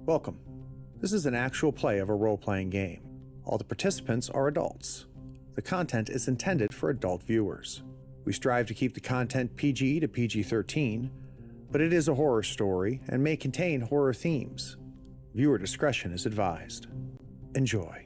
Welcome. This is an actual play of a role-playing game. All the participants are adults. The content is intended for adult viewers. We strive to keep the content PG to PG-13, but it is a horror story and may contain horror themes. Viewer discretion is advised. Enjoy.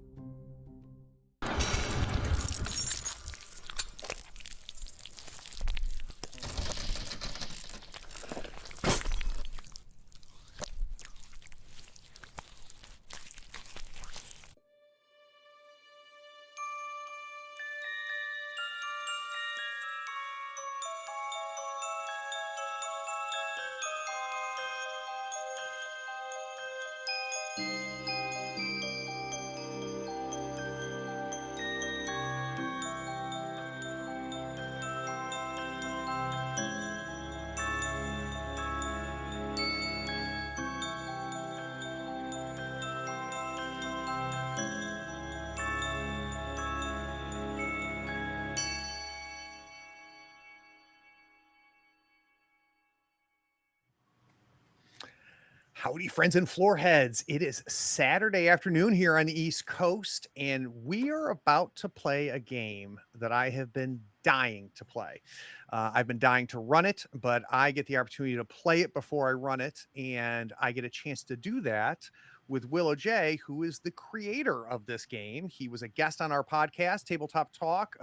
Howdy, friends and floorheads. It is Saturday afternoon here on the East Coast, and we are about to play a game that I have been dying to play. I've been dying to run it, but I get the opportunity to play it before I run it, and I get a chance to do that with Willow J, who is the creator of this game. He was a guest on our podcast, Tabletop Talk,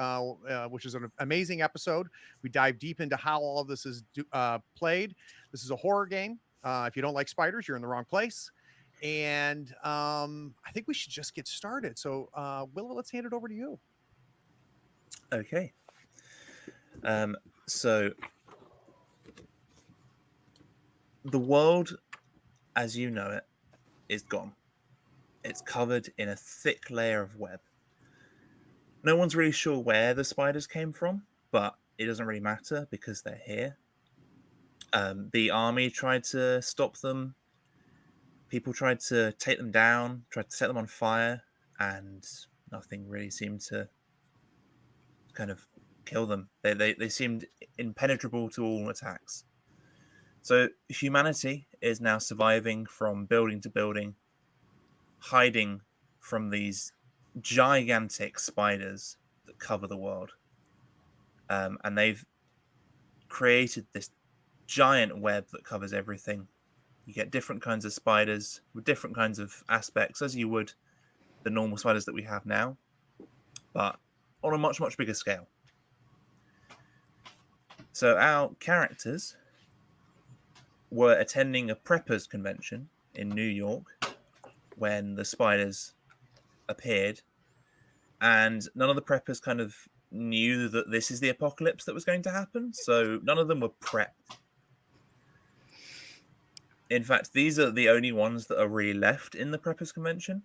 which is an amazing episode. We dive deep into how all of this is played. This is a horror game. If you don't like spiders, you're in the wrong place. And I think we should just get started. So, Willow, let's hand it over to you. Okay. So, the world, as you know it, is gone. It's covered in a thick layer of web. No one's really sure where the spiders came from, but it doesn't really matter because they're here. The army tried to stop them. People tried to take them down, tried to set them on fire, and nothing really seemed to kind of kill them. They seemed impenetrable to all attacks. So humanity is now surviving from building to building, hiding from these gigantic spiders that cover the world. And they've created this giant web that covers everything. You get different kinds of spiders with different kinds of aspects, as you would the normal spiders that we have now, but on a much, much bigger scale. So our characters were attending a preppers convention in New York when the spiders appeared, and none of the preppers kind of knew that this is the apocalypse that was going to happen, so none of them were prepped. In fact, these are the only ones that are really left in the preppers convention.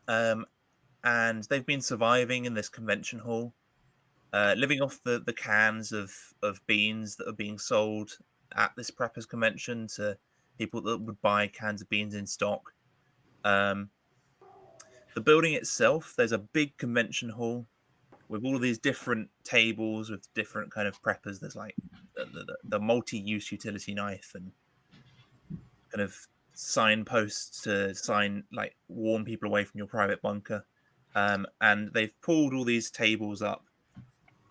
And they've been surviving in this convention hall, living off the cans of beans that are being sold at this preppers convention to people that would buy cans of beans in stock. The building itself, there's a big convention hall with all of these different tables with different kind of preppers. There's like the multi-use utility knife and kind of signposts to warn people away from your private bunker. And they've pulled all these tables up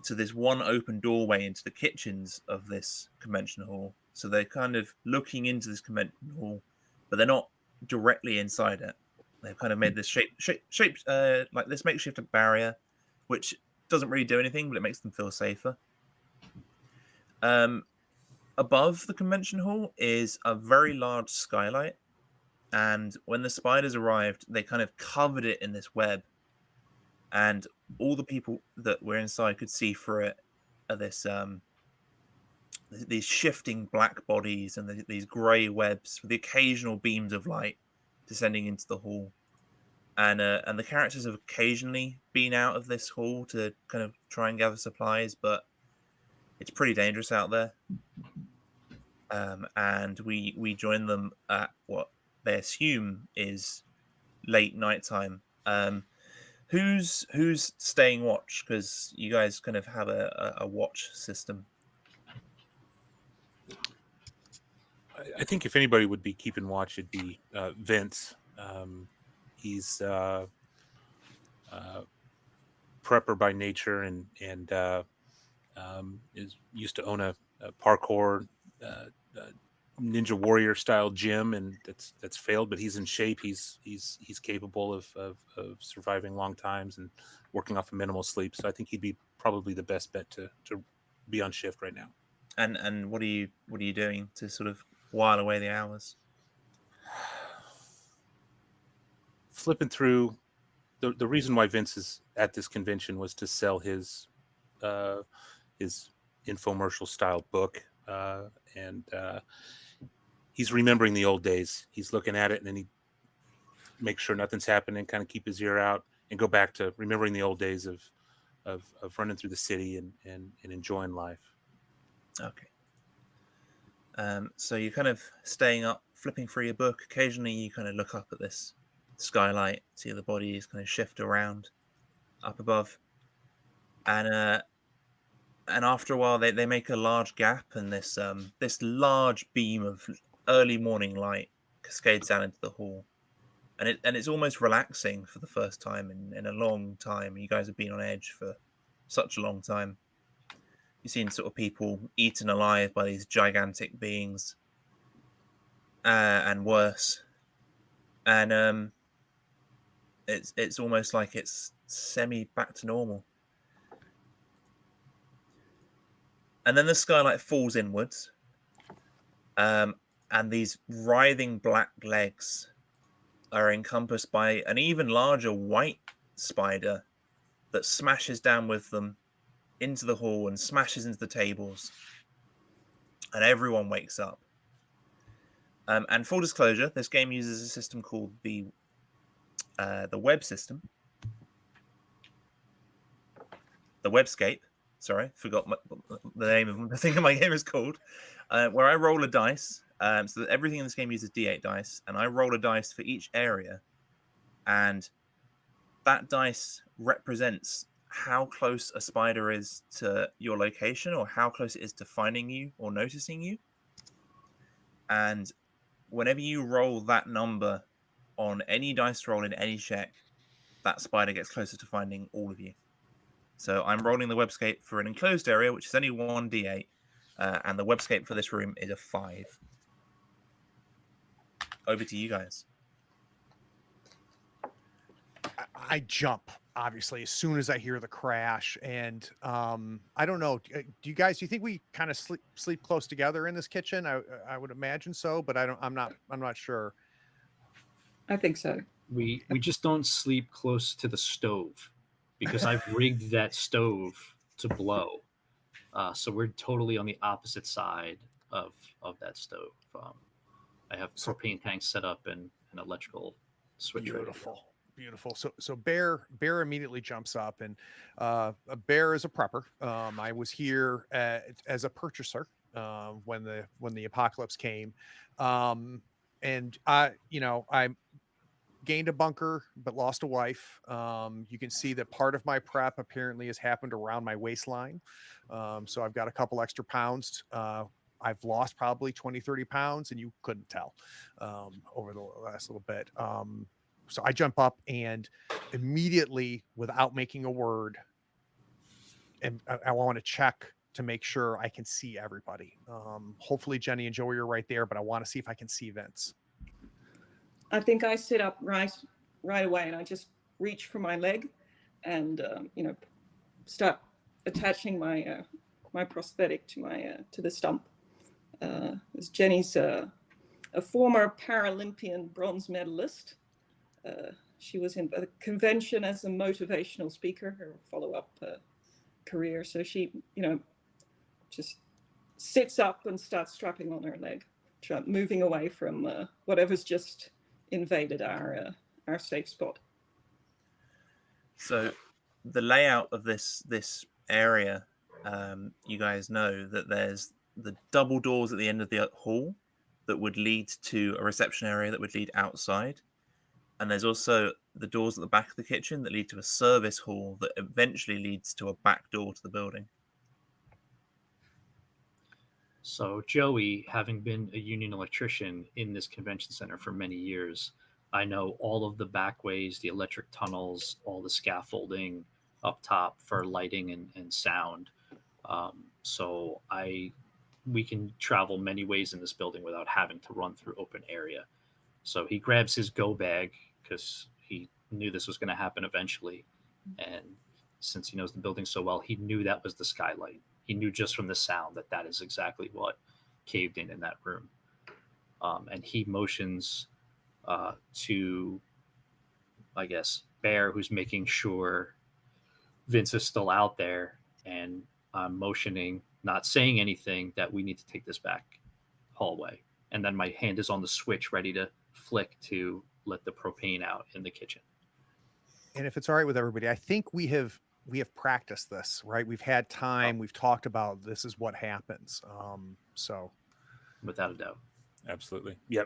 to this one open doorway into the kitchens of this convention hall. So they're kind of looking into this convention hall, but they're not directly inside it. They've kind of made this shaped like this makeshift barrier, which doesn't really do anything, but it makes them feel safer. Above the convention hall is a very large skylight, and when the spiders arrived, they kind of covered it in this web, and all the people that were inside could see through it are these shifting black bodies and these grey webs with the occasional beams of light descending into the hall. And the characters have occasionally been out of this hall to kind of try and gather supplies, but it's pretty dangerous out there. And we join them at what they assume is late nighttime. Who's staying watch? Because you guys kind of have a watch system. I think if anybody would be keeping watch, it'd be Vince. He's prepper by nature, and is used to own a parkour uh, uh, ninja warrior style gym, and that's failed. But he's in shape. He's capable of surviving long times and working off of minimal sleep. So I think he'd be probably the best bet to be on shift right now. And what are you doing to sort of while away the hours? Flipping through the reason why Vince is at this convention was to sell uh, his infomercial style book, and he's remembering the old days. He's looking at it, and then he makes sure nothing's happening, kind of keep his ear out, and go back to remembering the old days of running through the city and enjoying life. Okay. So you're kind of staying up, flipping through your book. Occasionally, you kind of look up at this skylight, see the bodies kind of shift around up above, and after a while, they make a large gap, and this large beam of early morning light cascades down into the hall, and it's almost relaxing for the first time in a long time. You guys have been on edge for such a long time. You've seen sort of people eaten alive by these gigantic beings, and worse, and it's almost like it's semi back to normal. And then the skylight falls inwards, and these writhing black legs are encompassed by an even larger white spider that smashes down with them into the hall and smashes into the tables, and everyone wakes up. And full disclosure, this game uses a system called the web system, the Webscape. Sorry, forgot the name of the thing my game is called. Where I roll a dice. So that everything in this game uses D8 dice, and I roll a dice for each area, and that dice represents how close a spider is to your location, or how close it is to finding you or noticing you. And whenever you roll that number on any dice roll in any check, that spider gets closer to finding all of you. So I'm rolling the Webscape for an enclosed area, which is only 1d8, and the Webscape for this room is a 5. Over to you guys. I jump, obviously, as soon as I hear the crash, and I don't know. Do you think we kind of sleep close together in this kitchen? I would imagine so, but I'm not sure. I think so. We just don't sleep close to the stove because I've rigged that stove to blow. So we're totally on the opposite side of that stove. I have propane tanks set up and an electrical switch. Beautiful. Beautiful. So Bear immediately jumps up, and Bear is a prepper. I was here as a purchaser when the apocalypse came, and I gained a bunker but lost a wife. You can see that part of my prep apparently has happened around my waistline. So I've got a couple extra pounds. I've lost probably 20-30 pounds, and you couldn't tell over the last little bit. So I jump up and immediately, without making a word, and I want to check to make sure I can see everybody. Hopefully Jenny and Joey are right there, but I want to see if I can see Vince. I think I sit up right away, and I just reach for my leg, and start attaching my my prosthetic to the stump. As Jenny's a former Paralympian bronze medalist. She was in the convention as a motivational speaker, her follow-up career. So she, just sits up and starts strapping on her leg, moving away from whatever's just invaded our safe spot. So the layout of this area, you guys know that there's the double doors at the end of the hall that would lead to a reception area that would lead outside. And there's also the doors at the back of the kitchen that lead to a service hall that eventually leads to a back door to the building. So Joey, having been a union electrician in this convention center for many years, I know all of the back ways, the electric tunnels, all the scaffolding up top for lighting and sound. So we can travel many ways in this building without having to run through open area. So he grabs his go bag because he knew this was going to happen eventually. And since he knows the building so well, he knew that was the skylight. He knew just from the sound that that is exactly what caved in that room. And he motions to, I guess, Bear, who's making sure Vince is still out there, and I'm motioning, not saying anything, that we need to take this back hallway. And then my hand is on the switch ready to flick to let the propane out in the kitchen. And if it's all right with everybody, I think we have practiced this, right? We've had time. We've talked about this is what happens. So Without a doubt. Absolutely. Yeah.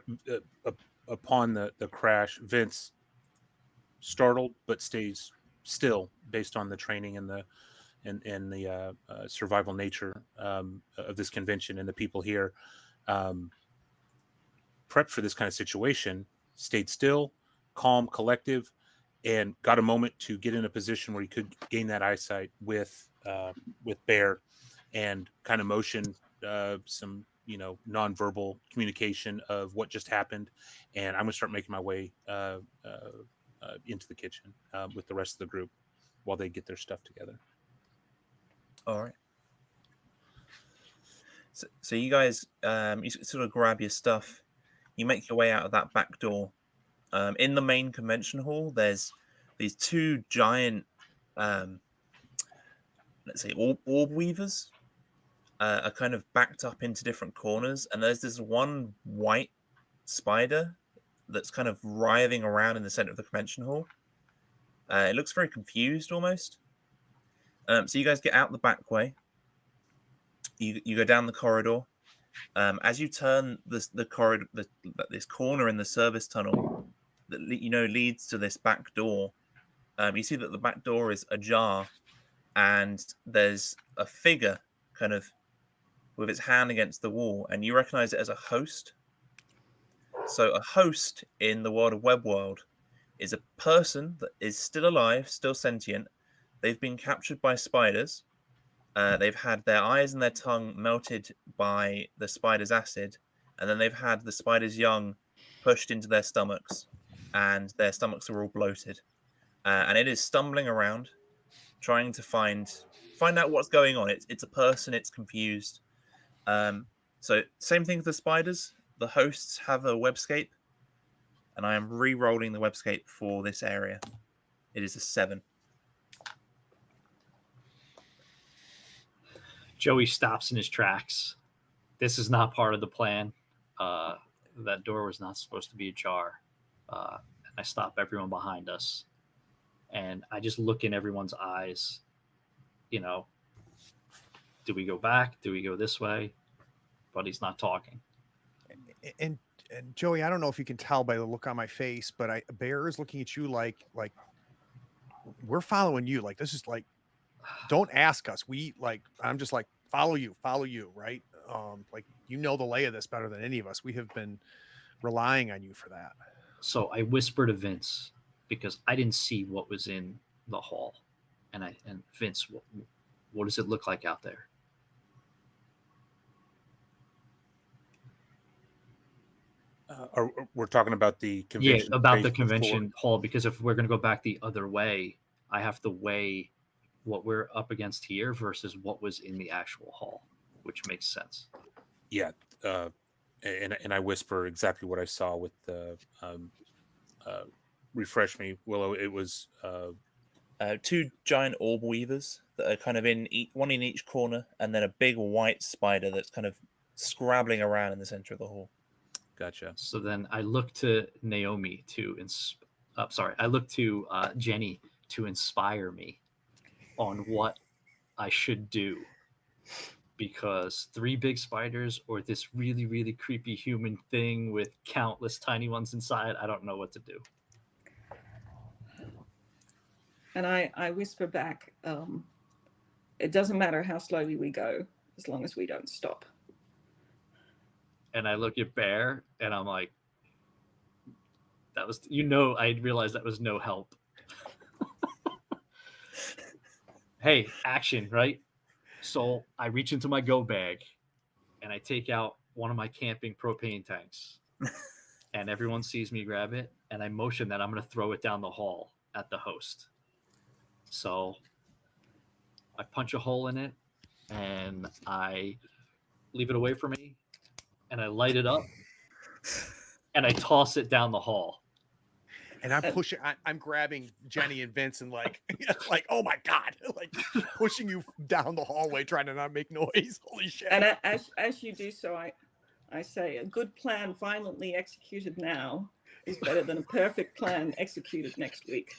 Upon the crash, Vince, startled but stays still based on the training and the survival nature of this convention and the people here. Prepped for this kind of situation, stayed still, calm, collective, and got a moment to get in a position where he could gain that eyesight with Bear, and kind of motion some nonverbal communication of what just happened, and I'm gonna start making my way into the kitchen with the rest of the group while they get their stuff together. All right. So you guys, you sort of grab your stuff. You make your way out of that back door. In the main convention hall, there's these two giant, let's say, orb weavers, are kind of backed up into different corners, and there's this one white spider that's kind of writhing around in the center of the convention hall. It looks very confused almost. So you guys get out the back way. You go down the corridor. As you turn the corridor, this corner in the service tunnel that leads to this back door, you see that the back door is ajar, and there's a figure kind of with its hand against the wall, and you recognize it as a host. So a host in the world of WEBWORLD is a person that is still alive, still sentient. They've been captured by spiders. They've had their eyes and their tongue melted by the spider's acid, and then they've had the spider's young pushed into their stomachs, and their stomachs are all bloated. And it is stumbling around, trying to find out what's going on. It's a person. It's confused. So same thing with the spiders. The hosts have a webscape, and I am re-rolling the webscape for this area. It is a 7. Joey stops in his tracks. This is not part of the plan. That door was not supposed to be ajar. And I stop everyone behind us. And I just look in everyone's eyes. Do we go back? Do we go this way? But he's not talking. And Joey, I don't know if you can tell by the look on my face, but Bear is looking at you like we're following you. Like, this is like, don't ask us. I'm just like, follow you, right? Like, the lay of this better than any of us. We have been relying on you for that. So I whisper to Vince, because I didn't see what was in the hall. And Vince, what does it look like out there? We're talking about the convention. Yeah, about the convention hall, because if we're going to go back the other way, I have to weigh what we're up against here versus what was in the actual hall, which makes sense. Yeah. And I whisper exactly what I saw with the refresh me, Willow. It was 2 giant orb weavers that are kind of one in each corner, and then a big white spider that's kind of scrabbling around in the center of the hall. Gotcha. So then I look to Naomi I look to Jenny to inspire me on what I should do, because 3 big spiders or this really, really creepy human thing with countless tiny ones inside, I don't know what to do. And I whisper back, it doesn't matter how slowly we go, as long as we don't stop. and I look at Bear, and I'm like, that was, I realized that was no help. Hey, action, right? So I reach into my go bag, and I take out one of my camping propane tanks, and everyone sees me grab it, and I motion that I'm going to throw it down the hall at the host. So I punch a hole in it, and I leave it away from me, and I light it up, and I toss it down the hall. And I'm pushing. I'm grabbing Jenny and Vince, and like, like, oh my god, like pushing you down the hallway, trying to not make noise. Holy shit! And as you do so, I say, a good plan violently executed now is better than a perfect plan executed next week.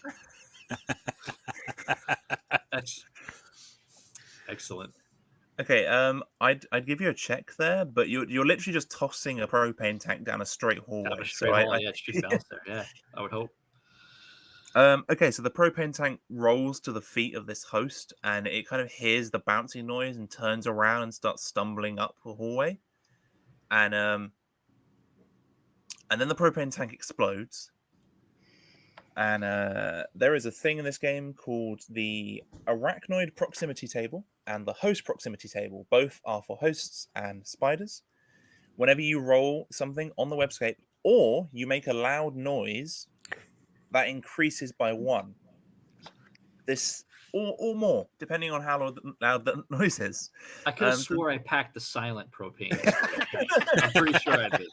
That's excellent. Okay, I'd give you a check there, but you're literally just tossing a propane tank down a straight hallway. Down a straight hall, yeah, it should bounce there. Yeah, I would hope. Okay, so the propane tank rolls to the feet of this host, and it kind of hears the bouncing noise and turns around and starts stumbling up the hallway, and then the propane tank explodes. And there is a thing in this game called the arachnoid proximity table and the host proximity table. Both are for hosts and spiders. Whenever you roll something on the webscape or you make a loud noise, that increases by 1. This or more, depending on how loud the noise is. I could have swore I packed the silent propane. I'm pretty sure I did.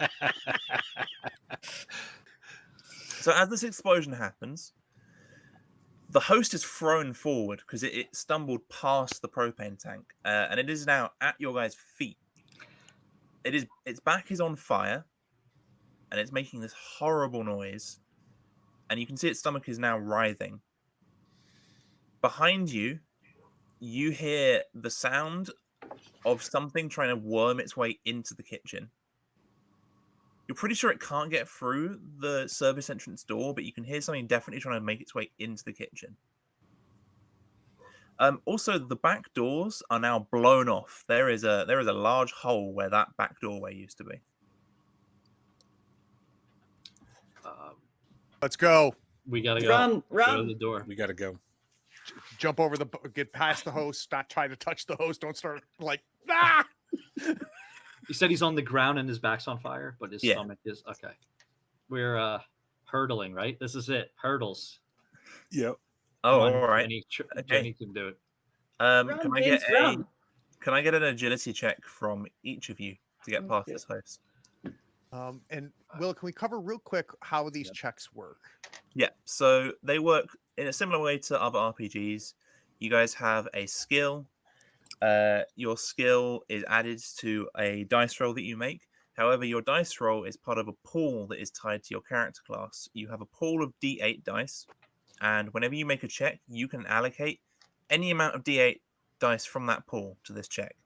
So as this explosion happens, the host is thrown forward because it stumbled past the propane tank, and it is now at your guys' feet. Its back is on fire, and it's making this horrible noise, and you can see its stomach is now writhing. Behind you, you hear the sound of something trying to worm its way into the kitchen. You're pretty sure it can't get through the service entrance door, but you can hear something definitely trying to make its way into the kitchen. Also, the back doors are now blown off. There is a large hole where that back doorway used to be. Let's go. We gotta go. Run, Go to run. the door. We got to go. Jump over get past the host. Not try to touch the host. Don't start like ah. He said he's on the ground and his back's on fire, but his stomach is okay. We're hurdling, right? This is it. Hurdles. Yep. Oh, Come on, all right. Jenny can do it. Run, Can I get an agility check from each of you to get past this host? And Will, can we cover real quick how these checks work? Yeah, so they work in a similar way to other RPGs. You guys have a skill. Your skill is added to a dice roll that you make. However, your dice roll is part of a pool that is tied to your character class. You have a pool of D8 dice, and whenever you make a check, you can allocate any amount of D8 dice from that pool to this check.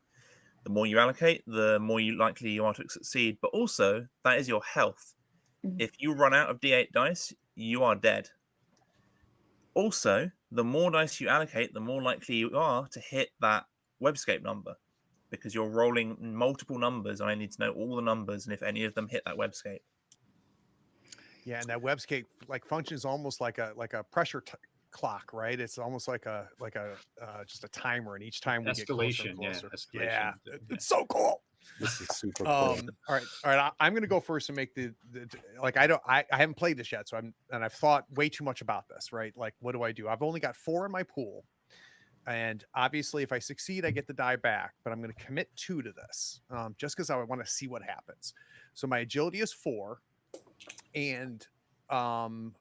The more you allocate, the more likely you are to succeed, but also that is your health. If you run out of D8 dice, you are dead. Also, the more dice you allocate, the more likely you are to hit that webscape number, because you're rolling multiple numbers, and I need to know all the numbers and if any of them hit that webscape. Yeah, and that webscape like functions almost like a pressure clock, right? It's almost like a just a timer, and each time we get closer and closer. Yeah, it's so cool. This is super cool. All right. I'm gonna go first and make the like I haven't played this yet, so I've thought way too much about this, right? Like, what do I do? I've only got 4 in my pool, and obviously, if I succeed, I get the die back. But I'm gonna commit 2 to this, just because I want to see what happens. So my agility is 4, and on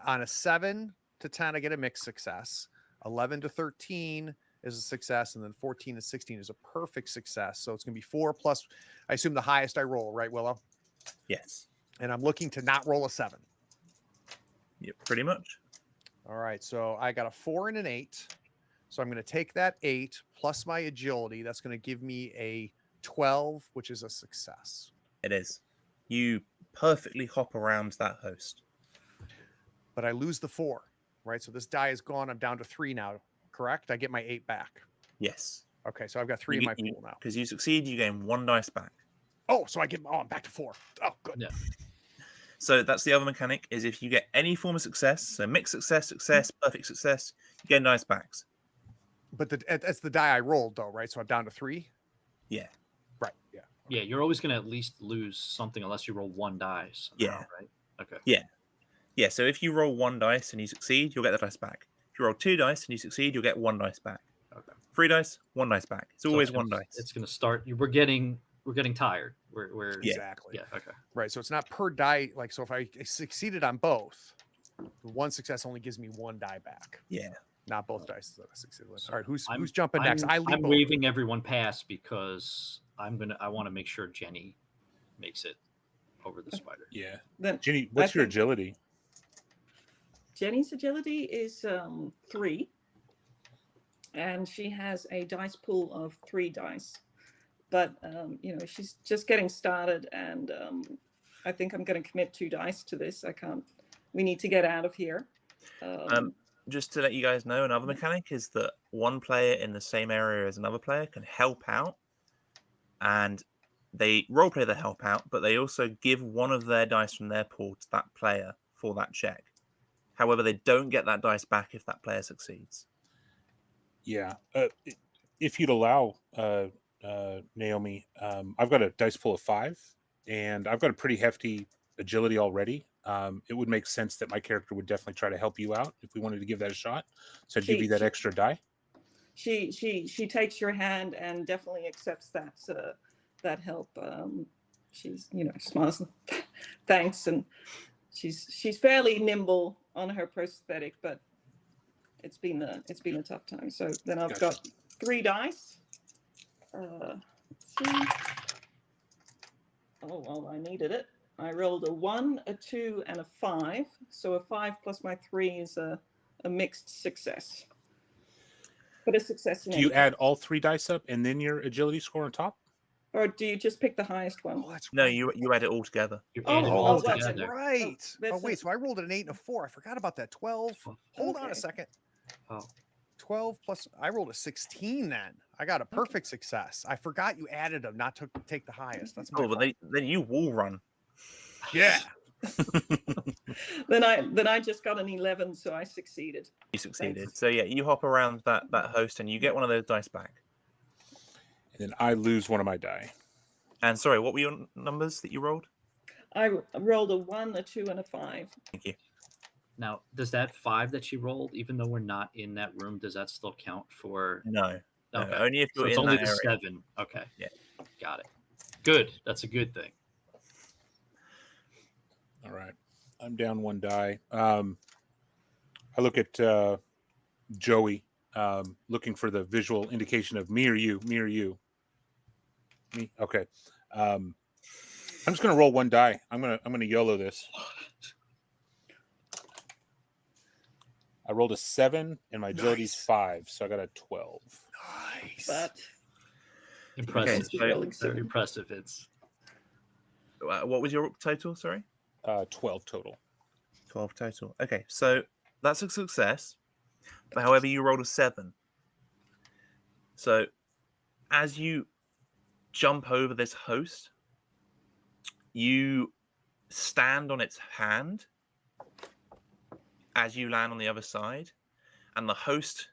a 7 to 10, I get a mixed success. 11 to 13 is a success, and then 14 to 16 is a perfect success. So it's going to be 4 plus, I assume, the highest I roll, right, Willow? Yes. And I'm looking to not roll a 7. Yep, pretty much. All right, so I got a 4 and an 8. So I'm going to take that 8 plus my agility. That's going to give me a 12, which is a success. It is. You perfectly hop around that host. But I lose the 4, right? So this die is gone. I'm down to 3 now, correct? I get my 8 back. Yes. Okay, so I've got 3 in my pool now. Because you succeed, you gain 1 dice back. Oh, so I'm back to 4. Oh, good. Yeah. So that's the other mechanic, is if you get any form of success, so mixed success, perfect success, you get nice backs. But that's the die I rolled, though, right? So I'm down to 3. Yeah. Right. Yeah. Yeah, you're always going to at least lose something unless you roll 1 die somehow, Yeah. right? Okay. Yeah, so if you roll 1 dice and you succeed, you'll get the dice back. If you roll 2 dice and you succeed, you'll get 1 dice back. Okay. 3 dice, 1 dice back. It's So always gonna, 1 dice. It's going to start. We're getting tired. We're Yeah. Exactly. yeah. Okay. Right. So it's not per die. Like, so if I succeeded on both, the 1 success only gives me 1 die back. Yeah. Not both dice that I succeeded with. So All right. Who's I'm- jumping next? I leap I'm over. waving everyone past because I want to make sure Jenny makes it over the spider. Yeah. Then Jenny, what's your think- agility? Jenny's agility is 3, and she has a dice pool of 3 dice. But she's just getting started, and I think I'm going to commit 2 dice to this. I can't. We need to get out of here. Just to let you guys know, another mechanic is that one player in the same area as another player can help out, and they roleplay the help out, but they also give one of their dice from their pool to that player for that check. However, they don't get that dice back if that player succeeds. Yeah. If you'd allow, Naomi, I've got a dice pool of 5, and I've got a pretty hefty agility already. It would make sense that my character would definitely try to help you out if we wanted to give that a shot. So I'd give you that extra die. She takes your hand and definitely accepts that help. She's smiles, thanks, and she's fairly nimble on her prosthetic, but it's been a tough time. So then I've got 3 dice. Let's see. Oh well, I needed it. I rolled a 1, a 2, and a 5. So a 5 plus my 3 is a mixed success. But a success in Do you any add all 3 dice up and then your agility score on top? Or do you just pick the highest one? Oh, that's No, right. you add it all together. You're Oh, adding Oh, all that's together. right. Oh, Oh, wait. So I rolled an 8 and a 4. I forgot about that. 12. Hold on Okay. a second. Oh. 12 plus. I rolled a 16 then. I got a perfect success. I forgot you added them, not to take the highest. That's my Oh, but fault. then you wall run. Yeah. Then I just got an 11, so I succeeded. You succeeded. Thanks. So yeah, you hop around that host and you get one of those dice back. And then I lose one of my die. And sorry, what were your numbers that you rolled? I rolled a 1, a 2, and a 5. Thank you. Now, does that 5 that you rolled, even though we're not in that room, does that still count for? No. No, Okay. only if So you're it's in only that the area. 7. Okay. Yeah. Got it. Good. That's a good thing. All right. I'm down 1 die. I look at Joey, looking for the visual indication of me or you. Me. Okay. I'm just gonna roll 1 die. I'm gonna YOLO this. I rolled a 7 and my agility's Nice. 5, so I got a 12. Nice. But Impressive. Okay, so- rolling Very 7. impressive. It's What was your total? Sorry. 12 total. 12 total. Okay, so that's a success. But however, you rolled a 7. So as you jump over this host, you stand on its hand as you land on the other side, and the host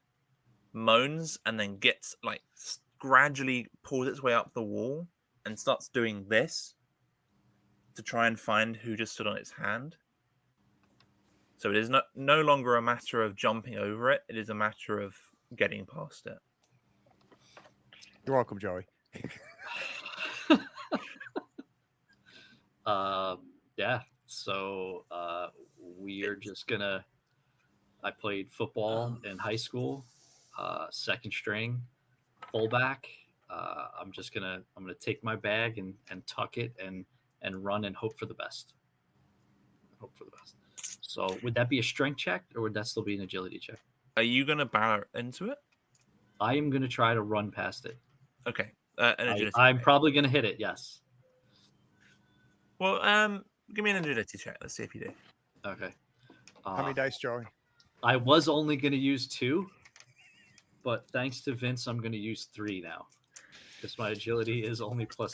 moans and then gets gradually pulls its way up the wall and starts doing this to try and find who just stood on its hand. So it is no longer a matter of jumping over it. It is a matter of getting past it. You're welcome, Joey. yeah. So we're just gonna. I played football in high school, second string, fullback. I'm gonna take my bag and tuck it and run and hope for the best. Hope for the best. So would that be a strength check or would that still be an agility check? Are you going to barrel into it? I am gonna try to run past it. Okay. An agility I'm check. probably gonna hit it. Yes. Well, give me an agility check. Let's see if you do. Okay. How many dice, Joey? I was only going to use 2, but thanks to Vince, I'm going to use 3 now because my agility is only +3.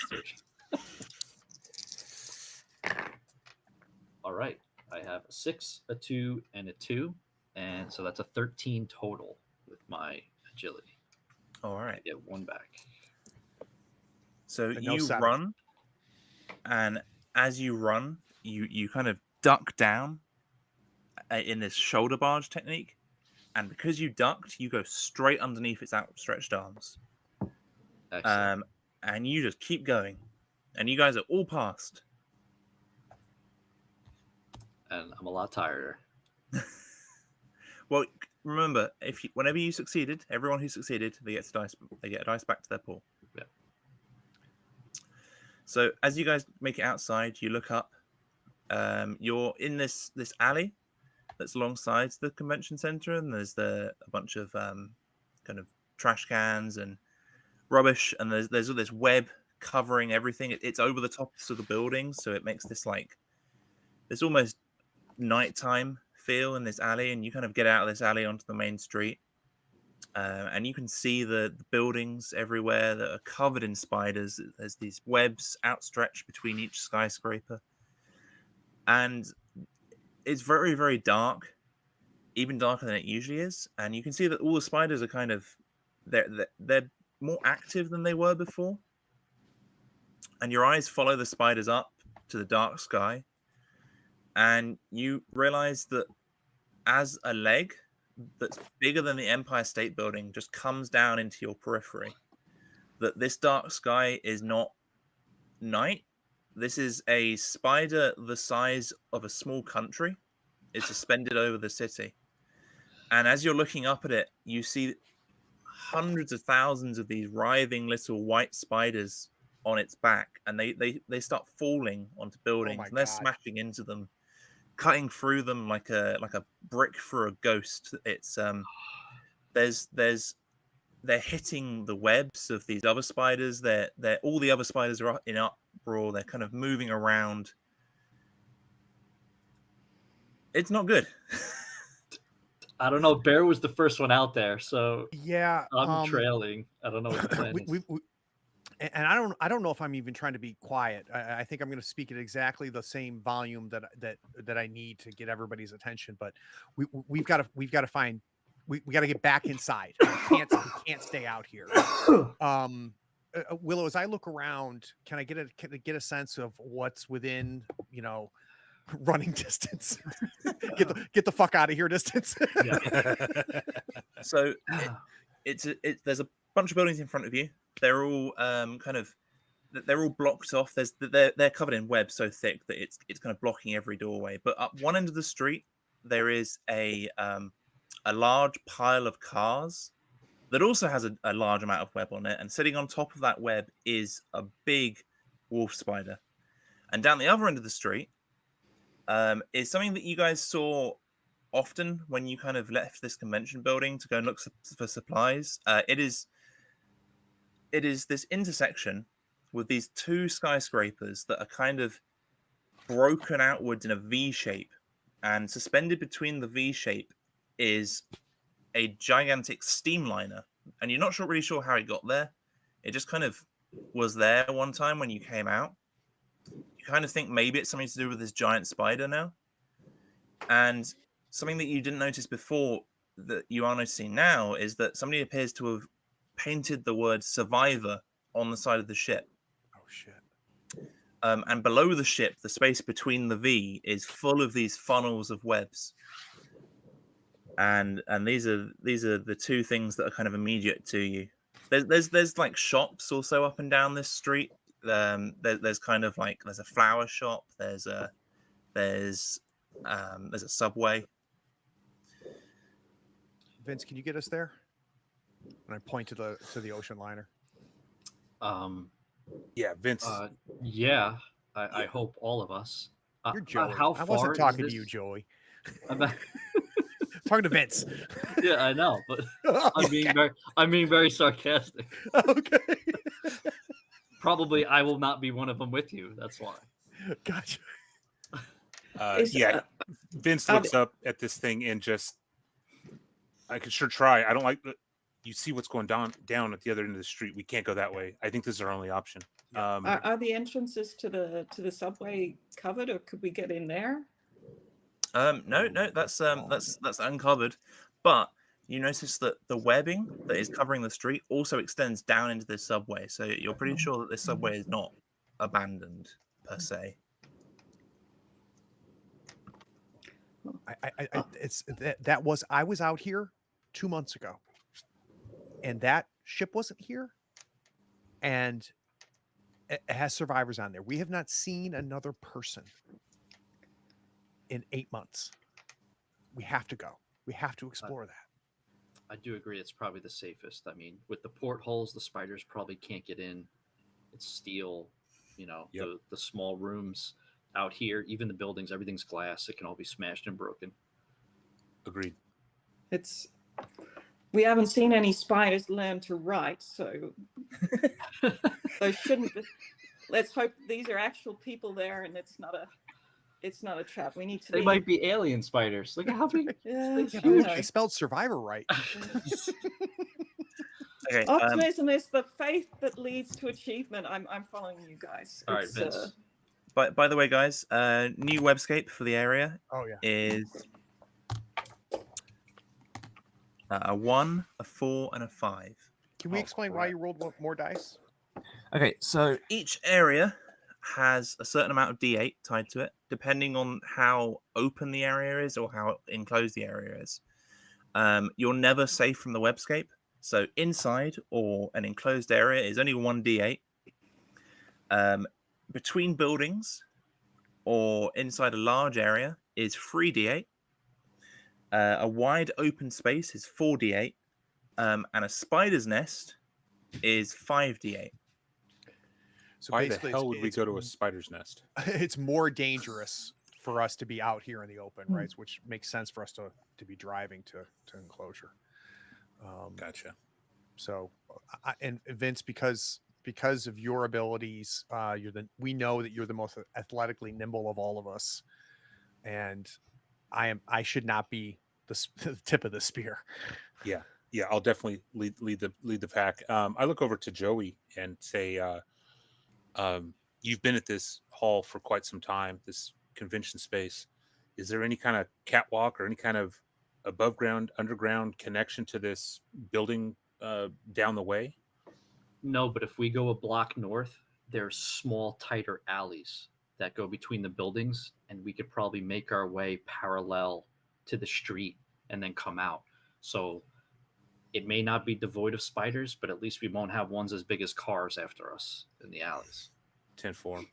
All right. I have a 6, a 2, and a 2. And so that's a 13 total with my agility. All I right. get 1 back. So But no you 7. run, and as you run, you kind of duck down in this shoulder barge technique, and because you ducked, you go straight underneath its outstretched arms. Excellent. And you just keep going, and you guys are all past. And I'm a lot tireder. Well, remember, whenever you succeeded, everyone who succeeded, they get a dice back to their pool. Yeah. So as you guys make it outside, you look up. You're in this alley that's alongside the convention center, and there's a bunch of kind of trash cans and rubbish, and there's all this web covering everything. It's over the tops of the buildings, so it makes this almost nighttime feel in this alley, and you kind of get out of this alley onto the main street, and you can see the buildings everywhere that are covered in spiders. There's these webs outstretched between each skyscraper, and it's very, very dark, even darker than it usually is. And you can see that all the spiders are kind of they're more active than they were before, and your eyes follow the spiders up to the dark sky, and you realize that as a leg that's bigger than the Empire State Building just comes down into your periphery, that this dark sky is not night. This is a spider the size of a small country. It's suspended over the city. And as you're looking up at it, you see hundreds of thousands of these writhing little white spiders on its back, and they start falling onto buildings, and they're God. smashing into them, cutting through them like a brick through a ghost. It's they're hitting the webs of these other spiders. They're all the other spiders are in uproar. They're kind of moving around. It's not good. I don't know. Bear was the first one out there, so Yeah, I'm trailing. I don't know what the plan is. And I don't know if I'm even trying to be quiet. I think I'm going to speak at exactly the same volume that I need to get everybody's attention. But we've got to find we got to get back inside. We can't stay out here. Willow, as I look around, can I get a sense of what's within running distance? get the fuck out of here distance. So there's a bunch of buildings in front of you. They're all they're all blocked off. They're covered in web so thick that it's kind of blocking every doorway. But up one end of the street, there is a large pile of cars that also has a large amount of web on it. And sitting on top of that web is a big wolf spider. And down the other end of the street is something that you guys saw often when you kind of left this convention building to go and look for supplies. It is this intersection with these two skyscrapers that are kind of broken outwards in a V shape, and suspended between the V shape is a gigantic steamliner, and you're not really sure how it got there. It just kind of was there one time when you came out. You kind of think maybe it's something to do with this giant spider now. And something that you didn't notice before that you are noticing now is that somebody appears to have painted the word survivor on the side of the ship. Oh shit. And below the ship, the space between the V is full of these funnels of webs. And these are the two things that are kind of immediate to you. There's like shops also up and down this street. There's kind of like there's a flower shop. There's a Subway. Vince, can you get us there? And I point to the ocean liner. Yeah, Vince. Yeah, I hope all of us. You're Joey. How I far wasn't is talking to this? you, Joey. I'm not- Talking to Vince. yeah, I know, but I'm being very sarcastic. Okay. Probably I will not be one of them with you. That's why. Gotcha. Yeah, Vince looks up at this thing and just, I could sure try. I don't like you see what's going down at the other end of the street. We can't go that way. I think this is our only option. Yeah. Are the entrances to the subway covered, or could we get in there? No, that's uncovered. But you notice that the webbing that is covering the street also extends down into this subway. So you're pretty sure that this subway is not abandoned per se. I was out here 2 months ago, and that ship wasn't here, and it has survivors on there. We have not seen another person in 8 months. We have to go. We have to explore that. I do agree. It's probably the safest. I mean, with the portholes, the spiders probably can't get in. It's steel, Yep. the small rooms out here, even the buildings, everything's glass. It can all be smashed and broken. Agreed. We haven't seen any spiders learn to write, so those shouldn't be. Let's hope these are actual people there, and it's not a trap. We need to. They might be alien spiders. Look at how big. Yeah, Yeah, who but they knows? spelled survivor right. Okay. Optimism is the faith that leads to achievement. I'm following you guys. All right, It's, Vince. By the way, guys, new webscape for the area Oh yeah. is a 1, a 4, and a 5. Can we Oh, explain why you rolled more dice? Okay, so each area has a certain amount of D8 tied to it, depending on how open the area is or how enclosed the area is. You're never safe from the webscape. So inside or an enclosed area is only 1 D8. Between buildings or inside a large area is 3 D8. A wide open space is 4 D8. And a spider's nest is 5 D8. So Why the basically, hell would we go to a spider's nest? it's more dangerous for us to be out here in the open, Hmm. right? Which makes sense for us to be driving to enclosure. Gotcha. So, and Vince, because of your abilities, we know that you're the most athletically nimble of all of us, and I should not be the tip of the spear. Yeah, I'll definitely lead the pack. I look over to Joey and say, you've been at this hall for quite some time, this convention space. Is there any kind of catwalk or any kind of above ground, underground connection to this building down the way? No, but if we go a block north, there's small, tighter alleys that go between the buildings, and we could probably make our way parallel to the street and then come out. So it may not be devoid of spiders, but at least we won't have ones as big as cars after us in the alleys. 10-4.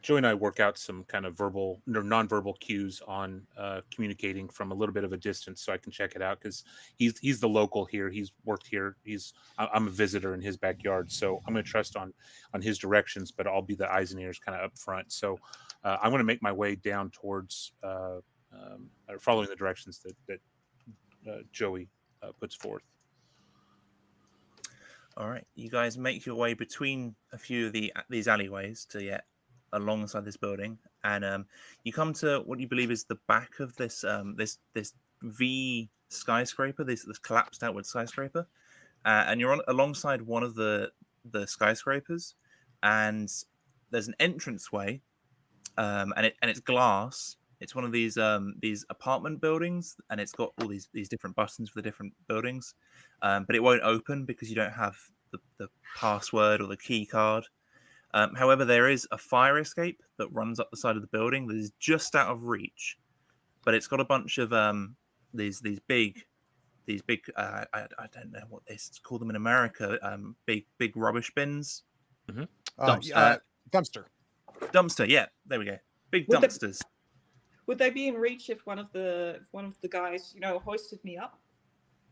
Joey and I work out some kind of verbal or nonverbal cues on communicating from a little bit of a distance, so I can check it out because he's the local here. He's worked here. I'm a visitor in his backyard, so I'm going to trust on his directions, but I'll be the eyes and ears kind of up front. So I'm going to make my way down towards following the directions that Joey puts forth. All right, you guys make your way between a few of these alleyways to get alongside this building, and you come to what you believe is the back of this this V skyscraper, this collapsed outward skyscraper, and you're alongside one of the skyscrapers, and there's an entranceway, and it's glass. It's one of these apartment buildings, and it's got all these different buttons for the different buildings, but it won't open because you don't have the password or the key card. However, there is a fire escape that runs up the side of the building that is just out of reach, but it's got a bunch of these big I don't know what they call them in America, big rubbish bins. Dumpster. Dumpster, yeah, there we go. Big Would dumpsters. Would they be in reach if one of the guys, hoisted me up?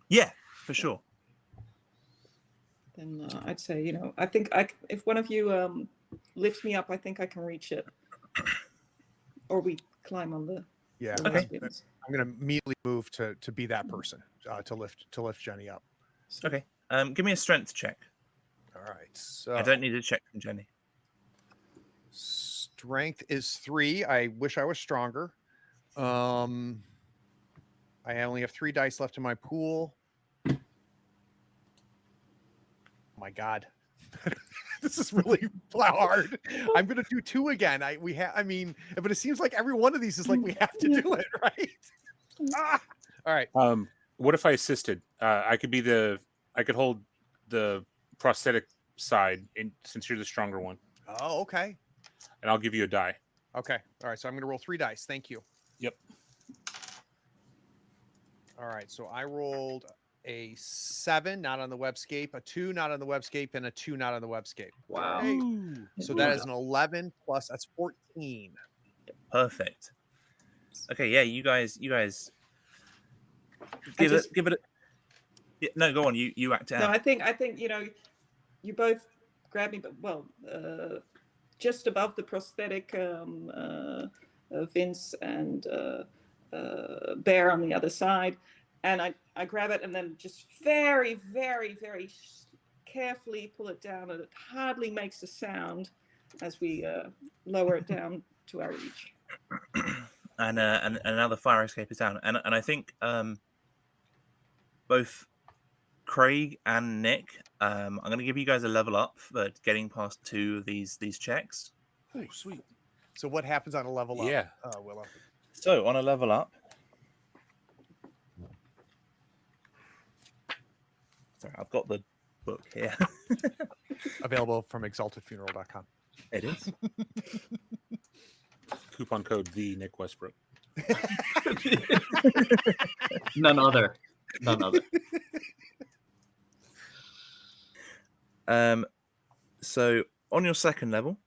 Yeah, for sure. Then I'd say, I think if one of you lifts me up, I think I can reach it. Or we climb on the. Yeah. the Okay. bins. I'm going to immediately move to be that person to lift Jenny up. Okay. Give me a strength check. All right. So I don't need a check from Jenny. strength is 3. I wish I was stronger. I only have 3 dice left in my pool. my God. This is really hard. I'm gonna do 2 again. But it seems like every one of these is like we have to do it, right? All right. What if I assisted? I could hold the prosthetic side since you're the stronger one, Oh, okay. and I'll give you a die. Okay. All right. So I'm gonna roll 3 dice. Thank you. Yep. All right. So I rolled a 7, not on the webscape, a 2, not on the webscape, and a 2, not on the webscape. Wow. Okay. So that is an 11 plus that's 14. Perfect. Okay, yeah, you guys give it. Yeah, no, go on. You act it No, out. I think you both grabbed me, but just above the prosthetic, Vince and Bear on the other side, and I grab it and then just very, very, very carefully pull it down, and it hardly makes a sound as we lower it down to our reach. And now the fire escape is down, and I think both Craig and Nick, I'm going to give you guys a level up for getting past 2 of these checks. Oh, sweet. So what happens on a level up? Yeah. Willow. So on a level up, sorry, I've got the book here. Available from exaltedfuneral.com. It is. Coupon code the Nick Westbrook. None other. So on your second level,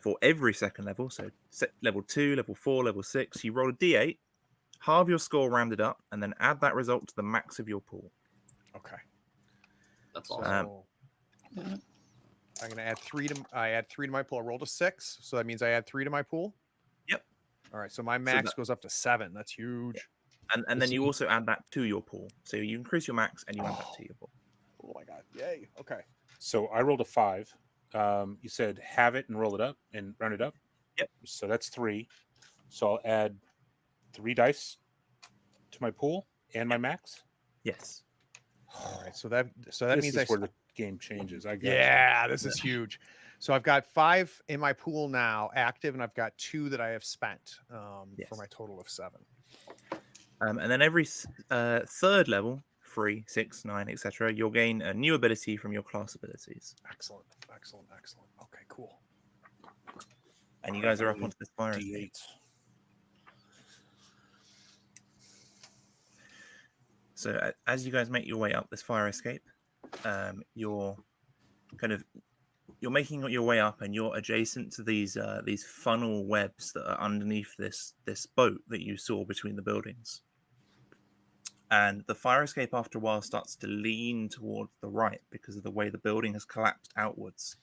for every second level, so level 2, level 4, level 6, you roll a d8, halve your score rounded up, and then add that result to the max of your pool. Okay. That's So awesome. I'm gonna add 3 to my pool. I rolled a 6, so that means I add 3 to my pool. Yep. All right, so my max goes up to 7. That's huge. And then you also add that to your pool. So you increase your max and you add that to your pool. Oh my God. Yay. Okay. So I rolled a 5. You said have it and roll it up and round it up. Yep. So that's 3. So I'll add 3 dice to my pool and my max. Yes. All right. So that This means is where the game changes. I guess. Yeah, this is huge. So I've got 5 in my pool now active, and I've got 2 that I have spent for my total of 7. And then every third level, 3, 6, 9, etc., you'll gain a new ability from your class abilities. Excellent. Okay, cool. And you guys are up onto this fire escape. D8. So as you guys make your way up this fire escape, you're making your way up, and you're adjacent to these funnel webs that are underneath this boat that you saw between the buildings. And the fire escape after a while starts to lean towards the right because of the way the building has collapsed outwards.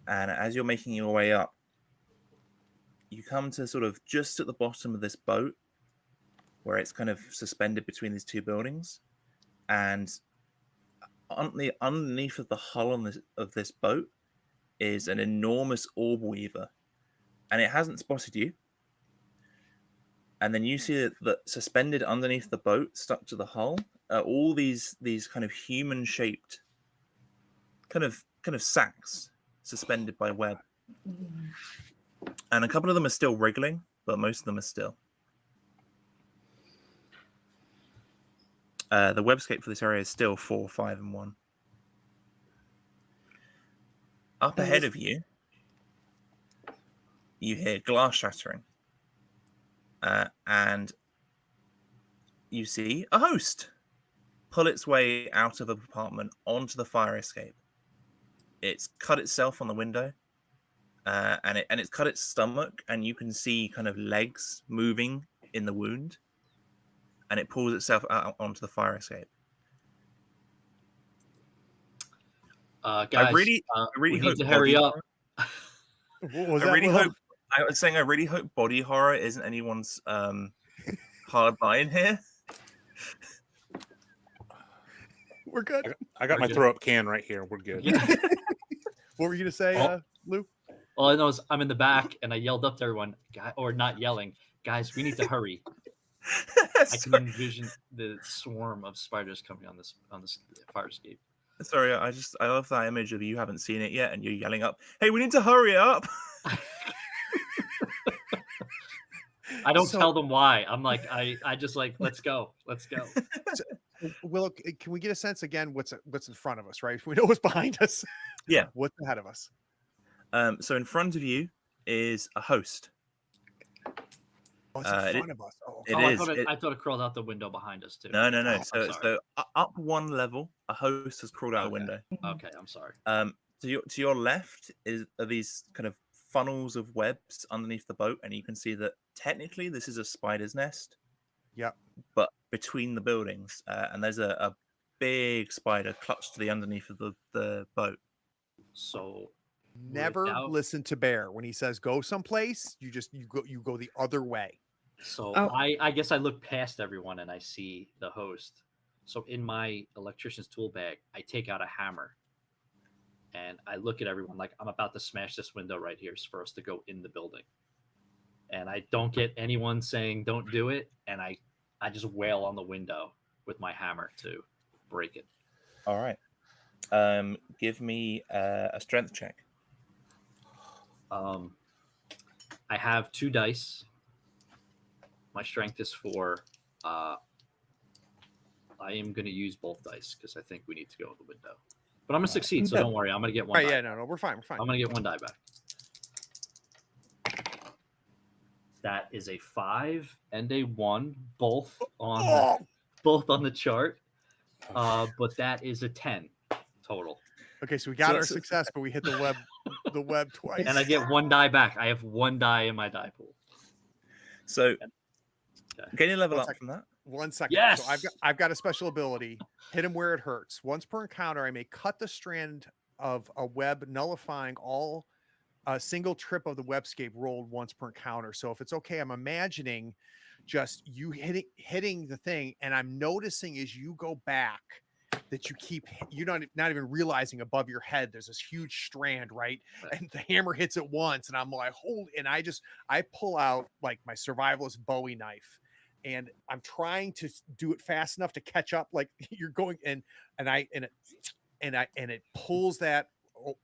And as you're making your way up, you come to sort of just at the bottom of this boat where it's kind of suspended between these 2 buildings. And underneath of the hull of this boat is an enormous orb weaver. And it hasn't spotted you. And then you see that suspended underneath the boat, stuck to the hull, are all these kind of human-shaped kind of sacks suspended by web. And a couple of them are still wriggling, but most of them are still. The webscape for this area is still 4, 5, and 1. Up ahead of you, you hear glass shattering. And you see a host pull its way out of an apartment onto the fire escape. It's cut itself on the window, and it's cut its stomach, and you can see kind of legs moving in the wound, and it pulls itself out onto the fire escape. Guys, I really we hope need to hurry up. What was I that, really Willow? hope. I was saying I really hope body horror isn't anyone's hard line here. We're good. I got my throw up can right here. We're good. What were you gonna say, Lou? All I know is I'm in the back, and I yelled up to everyone, or not yelling, guys, we need to hurry. I can envision the swarm of spiders coming on this fire escape. Sorry, I love that image of you haven't seen it yet, and you're yelling up, "Hey, we need to hurry up!" I don't So- tell them why. I'm like, I just like, let's go. Will, can we get a sense again? What's in front of us, right? We know what's behind us. Yeah. What's ahead of us? So in front of you is a host. Oh, it's in front of us. Oh, okay. It Oh, is. I thought it crawled out the window behind us too. No. Oh, I'm So up one level, a host has crawled out the window. Okay, I'm sorry. To your left are these kind of funnels of webs underneath the boat, and you can see that technically this is a spider's nest. Yep. But between the buildings, and there's a big spider clutched to the underneath of the boat. So Never without- listen to Bear when he says go someplace. You go the other way. So Oh. I guess I look past everyone and I see the host. So in my electrician's tool bag, I take out a hammer and I look at everyone like I'm about to smash this window right here for us to go in the building. And I don't get anyone saying don't do it. And I just wail on the window with my hammer to break it. All right. Give me a strength check. I have 2 dice. My strength is 4. I am going to use both dice because I think we need to go in the window. But I'm going to succeed, so Okay. don't worry. I'm going to get one Right? die. Yeah. No. We're fine. We're fine. I'm going to get 1 die back. That is a 5 and a 1, both on the chart. But that is a 10 total. Okay. So we got So- our so- success, but we hit the web twice. And I get 1 die back. I have 1 die in my die pool. So, Okay. can you level One up second. from that? 1 second. Yes! So I've got a special ability. Hit him where it hurts. Once per encounter, I may cut the strand of a web, nullifying all a single trip of the webscape rolled once per encounter. So if it's okay, I'm imagining just you hitting the thing, and I'm noticing as you go back that you're not even realizing above your head there's this huge strand, right? And the hammer hits it once, and I'm like, holy! And I pull out like my survivalist Bowie knife, and I'm trying to do it fast enough to catch up. Like you're going, and it pulls that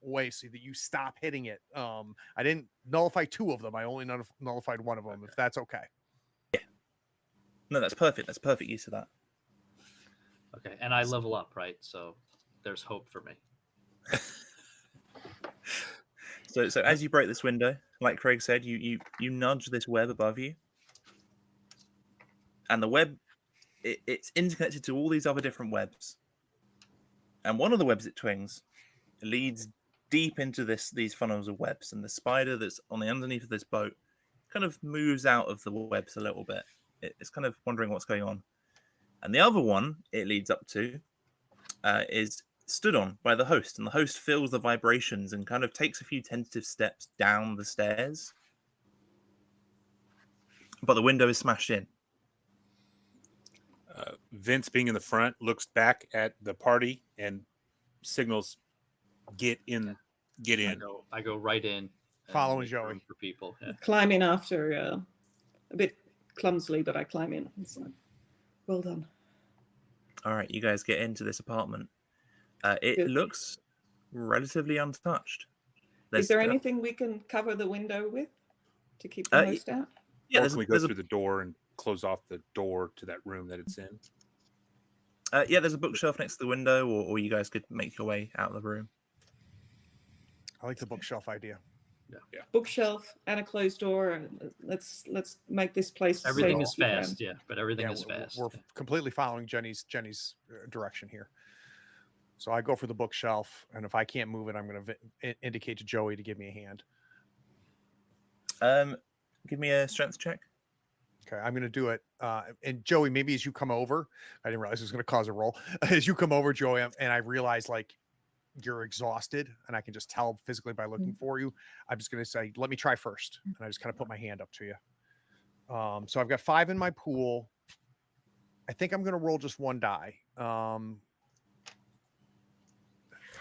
away so that you stop hitting it. I didn't nullify 2 of them. I only nullified 1 of them. If that's okay. No, that's perfect. That's perfect use of that. Okay. And I level up, right? So there's hope for me. So as you break this window, like Craig said, you nudge this web above you, and the web it's interconnected to all these other different webs. And one of the webs it twings leads deep into these funnels of webs, and the spider that's on the underneath of this boat kind of moves out of the webs a little bit. It's kind of wondering what's going on. And the other one it leads up to is stood on by the host, and the host feels the vibrations and kind of takes a few tentative steps down the stairs. But the window is smashed in. Vince, being in the front, looks back at the party and signals, "Get in, get in." I go right in. and Following make Joey. room for people. Yeah. Climb in after a bit clumsily, but I climb in. It's like, well done. All right, you guys get into this apartment. It Good. looks relatively untouched. Is there There's- anything we can cover the window with to keep the host out? Yeah, Or there's, can we go there's through the door and close off the door to that room that it's in? there's a bookshelf next to the window, or you guys could make your way out of the room. I like the bookshelf idea. Bookshelf and a closed door. And let's make this place Everything safe is as we can. fast. Yeah. But everything Yeah, is fast. we're completely following Jenny's direction here. So I go for the bookshelf, and if I can't move it, I'm going to indicate to Joey to give me a hand. Give me a strength check. Okay, I'm going to do it. And Joey, maybe as you come over, I didn't realize it was going to cause a roll. As you come over, Joey, and I realize like you're exhausted, and I can just tell physically by looking for you. I'm just going to say, let me try first. And I just kind of put my hand up to you. So I've got 5 in my pool. I think I'm going to roll just 1 die.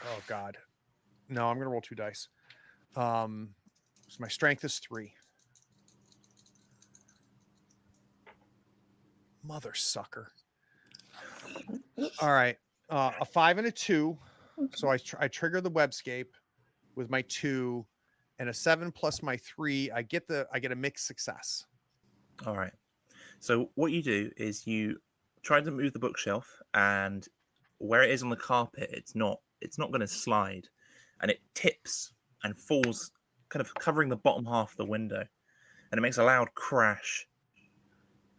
Oh God. No, I'm going to roll 2 dice. So my strength is 3. Mother sucker. All right. A 5 and a 2. So I trigger the webscape with my 2 and a 7 plus my 3. I get a mixed success. All right. So what you do is you try to move the bookshelf, and where it is on the carpet, it's not going to slide, and it tips and falls, kind of covering the bottom half of the window, and it makes a loud crash.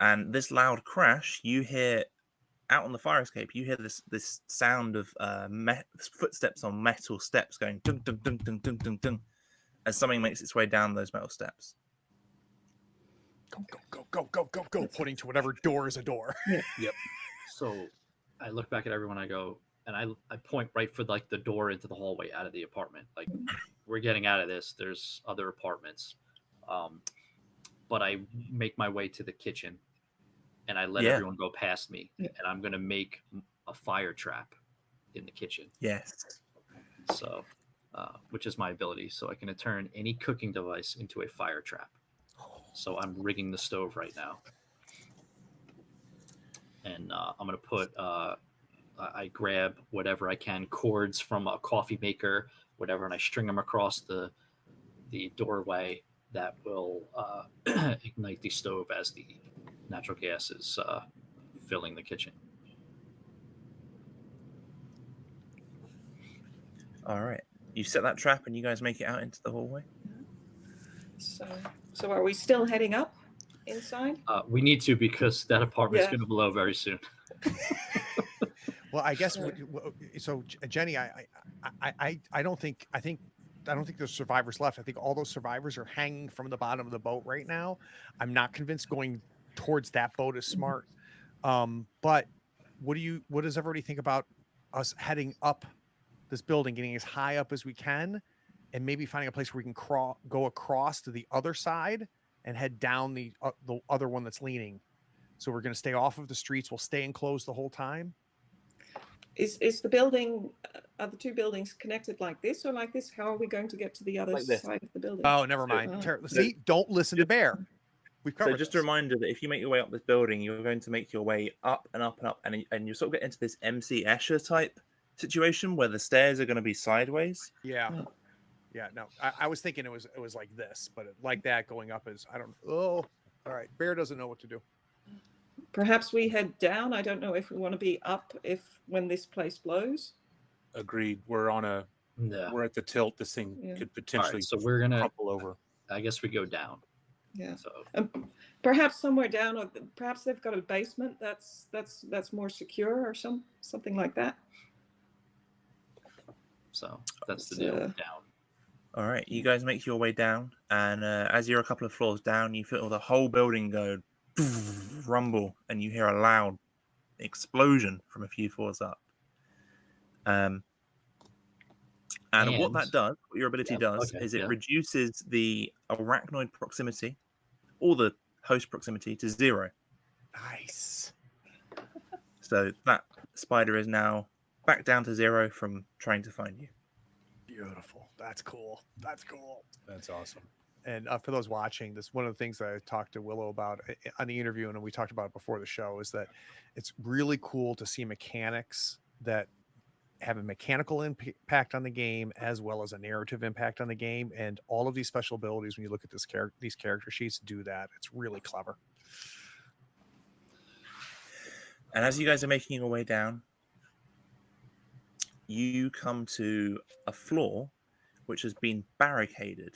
And this loud crash, you hear out on the fire escape. You hear this sound of footsteps on metal steps going dun dun dun dun dun dun dun, as something makes its way down those metal steps. Go, go, go, go, go, go, go, pointing to whatever door is a door. Yeah. Yep. So I look back at everyone. I go, and I point right for like the door into the hallway out of the apartment. Like, we're getting out of this. There's other apartments, but I make my way to the kitchen, and I let everyone go past me. Yeah. And I'm gonna make a fire trap in the kitchen. Yes. So, which is my ability. So I can turn any cooking device into a fire trap. So I'm rigging the stove right now. And I'm going to put, I grab whatever I can, cords from a coffee maker, whatever, and I string them across the doorway that will ignite the stove as the natural gas is filling the kitchen. All right. You set that trap, and you guys make it out into the hallway. So are we still heading up inside? We need to, because that apartment's Yeah. going to blow very soon. Well, I guess Yeah. so. Jenny, I don't think there's survivors left. I think all those survivors are hanging from the bottom of the boat right now. I'm not convinced going towards that boat is smart. But what does everybody think about us heading up this building, getting as high up as we can, and maybe finding a place where we can go across to the other side and head down the other one that's leaning. So we're going to stay off of the streets. We'll stay enclosed the whole time. Is the building, are the two buildings connected like this or like this? How are we going to get to the other Like this. side of the building? Oh, never mind. Oh. See, don't listen to Bear. We've covered So just this. a reminder that if you make your way up this building, you're going to make your way up and up and up, and you sort of get into this MC Escher type situation where the stairs are going to be sideways. Yeah. Oh. Yeah, no, I was thinking it was like this, but like that going up is, I don't know. Oh, all right. Bear doesn't know what to do. Perhaps we head down. I don't know if we want to be up when this place blows. Agreed. We're at the tilt. This thing Yeah. could All potentially right, so we're going to, crumple over. I guess we go down. Yeah. So Perhaps somewhere down, or perhaps they've got a basement that's more secure or something like that. So that's the deal. So- Down. All right, you guys make your way down, and as you're a couple of floors down, you feel the whole building go rumble, and you hear a loud explosion from a few floors up. And what that does, what your ability does, is it reduces the arachnoid proximity, or the host proximity, to 0. Nice. So that spider is now back down to 0 from trying to find you. Beautiful. That's cool. That's cool. That's awesome. And for those watching, this one of the things that I talked to Willow about on the interview, and we talked about it before the show, is that it's really cool to see mechanics that have a mechanical impact on the game as well as a narrative impact on the game. And all of these special abilities, when you look at these character sheets, do that. It's really clever. And as you guys are making your way down, you come to a floor which has been barricaded.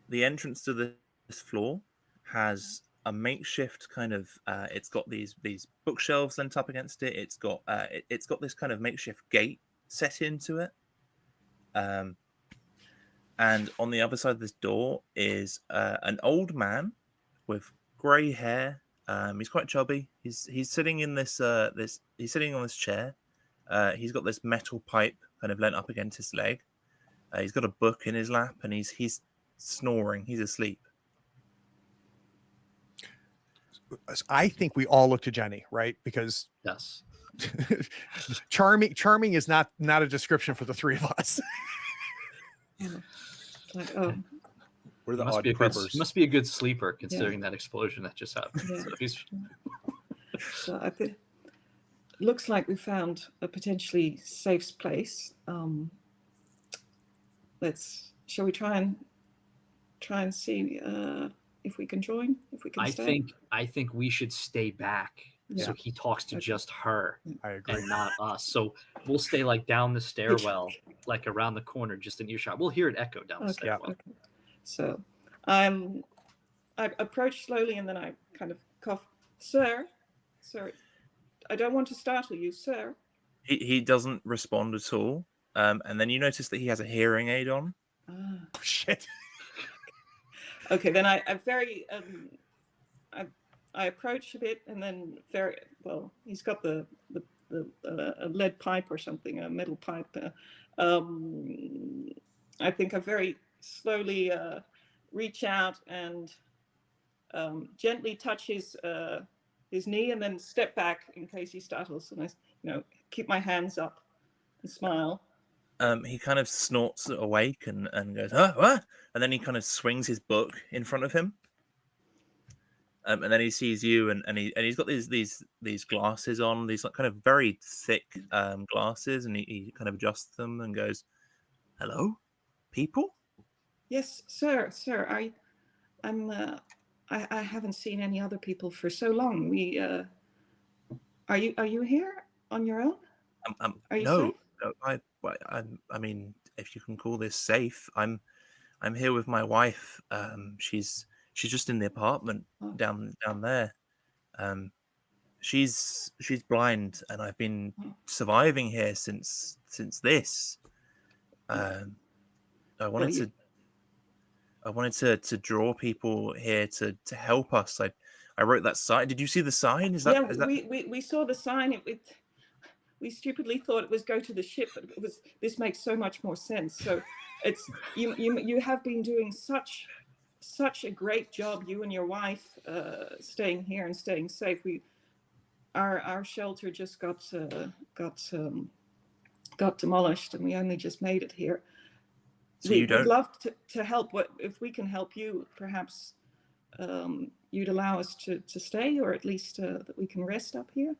The entrance to this floor has a makeshift kind of it's got these bookshelves lent up against it. It's got this kind of makeshift gate set into it. And on the other side of this door is an old man with grey hair. He's quite chubby. He's sitting in he's sitting on this chair. He's got this metal pipe kind of lent up against his leg. He's got a book in his lap, and he's snoring. He's asleep. I think we all look to Jenny, right? Because Yes. charming is not a description for the three of us. Like, oh, We're the Must odd be, preppers. must be a good sleeper considering that explosion that just happened. Yeah. So he's, so I think looks like we found a potentially safe place. Shall we try and see if we can join, if we can stay? I think we should stay back so he talks to just her I agree. and not us. So we'll stay like down the stairwell, like around the corner, just in earshot. We'll hear it echo down the stairwell. Okay. So I approach slowly and then I kind of cough. Sir, I don't want to startle you, sir. He doesn't respond at all. And then you notice that he has a hearing aid on. Oh, shit. Okay, then I approach a bit, and then he's got the a lead pipe or something, a metal pipe. I think I very slowly reach out and gently touch his knee, and then step back in case he startles, and I keep my hands up and smile. He kind of snorts awake and goes, "Huh, what?" And then he kind of swings his book in front of him. And then he sees you, and he's got these glasses on, these like kind of very thick glasses, and he kind of adjusts them and goes, "Hello, people." Yes, sir. I haven't seen any other people for so long. Are you here on your own? Are you no, safe? no, I mean, if you can call this safe, I'm here with my wife. She's just in the apartment down there. She's blind, and I've been surviving here since this. I wanted to draw people here to help us. I wrote that sign. Did you see the sign? Is that? We saw the sign. We stupidly thought it was go to the ship, but it was. This makes so much more sense. So it's you have been doing such a great job, you and your wife, staying here and staying safe. Our shelter just got demolished, and we only just made it here. So we'd love to help. If we can help you, perhaps you'd allow us to stay, or at least that we can rest up here.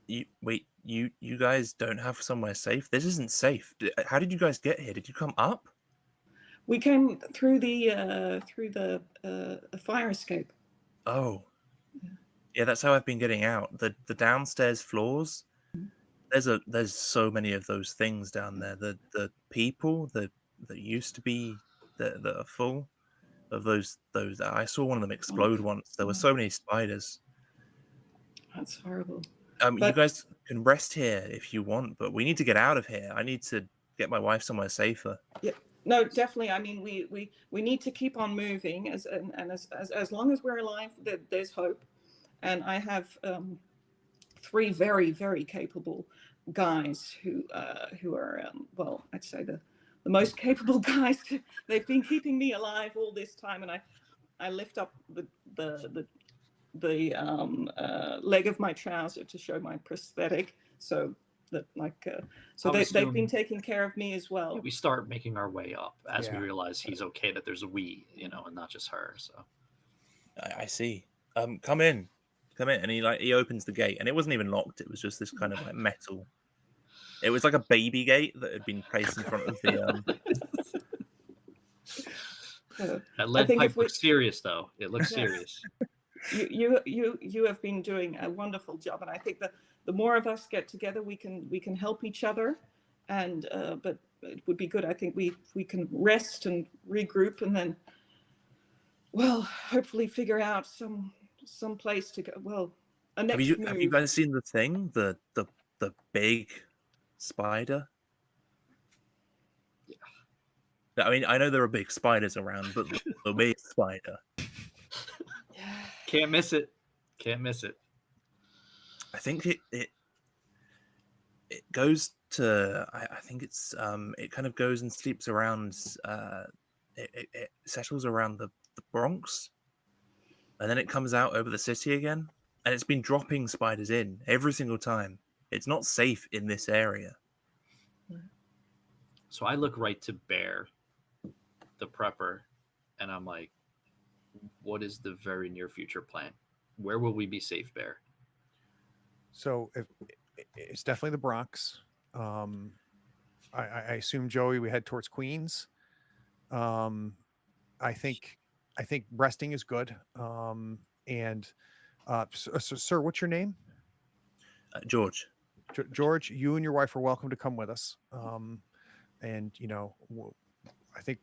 You guys don't have somewhere safe? This isn't safe. How did you guys get here? Did you come up? We came through the fire escape. Oh, yeah, that's how I've been getting out. The downstairs floors. There's so many of those things down there. The people that used to be that are full of those. I saw one of them explode once. There were so many spiders. That's horrible. You guys can rest here if you want, but we need to get out of here. I need to get my wife somewhere safer. Yeah, no, definitely. I mean, we need to keep on moving, as long as we're alive, there's hope. And I have 3 very, very capable guys who are I'd say the most capable guys. They've been keeping me alive all this time, and I lift up the leg of my trouser to show my prosthetic, so that they've been taking care of me as well. We start making our way up as we realize he's okay, that there's a we, and not just her. So I see. Come in, and he opens the gate, and it wasn't even locked. It was just this kind of like metal. It was like a baby gate that had been placed in front of the. That lead pipe looks serious, though. It looks serious. You have been doing a wonderful job, and I think that the more of us get together, we can help each other, and but it would be good. I think we can rest and regroup, and then, hopefully figure out some place to go. Well, a next move. Have you guys seen the thing, the big spider? Yeah. I mean, I know there are big spiders around, but the big spider. Can't miss it. I think it goes to. I think it's it kind of goes and sleeps around. It settles around the Bronx, and then it comes out over the city again. And it's been dropping spiders in every single time. It's not safe in this area. So I look right to Bear, the prepper, and I'm like, what is the very near future plan? Where will we be safe, Bear? So it's definitely the Bronx. I assume, Joey, we head towards Queens. I think resting is good. And sir, what's your name? George. George, you and your wife are welcome to come with us. And I think,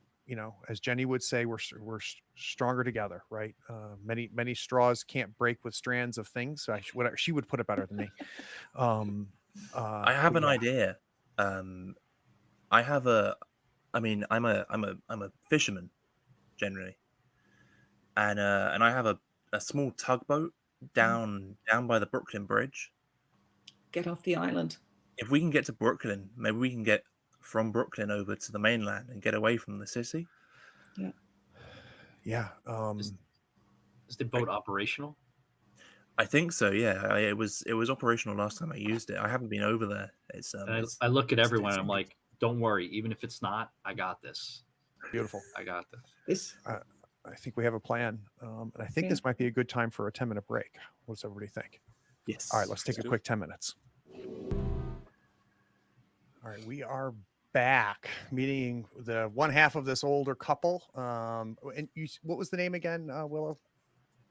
as Jenny would say, we're stronger together, right? Many straws can't break with strands of things. So she would put it better than me. I have an idea. I have I'm a fisherman generally, and I have a small tugboat down by the Brooklyn Bridge. Get off the island. If we can get to Brooklyn, maybe we can get from Brooklyn over to the mainland and get away from the city. Yeah. Yeah. Is the boat operational? I think so. Yeah, it was operational last time I used it. I haven't been over there. It's I look at everyone. And I'm like, don't worry. Even if it's not, I got this. Beautiful. I got this. This. I think we have a plan. And I think this might be a good time for a 10-minute break. What does everybody think? Yes. All right, let's take a quick 10 minutes. All right, we are back meeting the one half of this older couple. And what was the name again, Willow?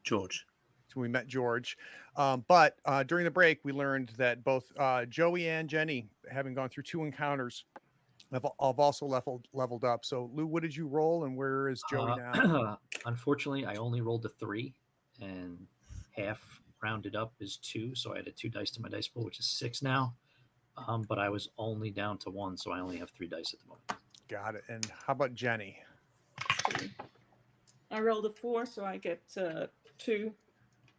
George. So we met George. But during the break, we learned that both Joey and Jenny, having gone through 2 encounters, have also leveled up. So Lou, what did you roll, and where is Joey now? Unfortunately, I only rolled a 3, and half rounded up is 2. So I added 2 dice to my dice pool, which is 6 now. But I was only down to 1, so I only have 3 dice at the moment. Got it. And how about Jenny? I rolled a 4, so I get 2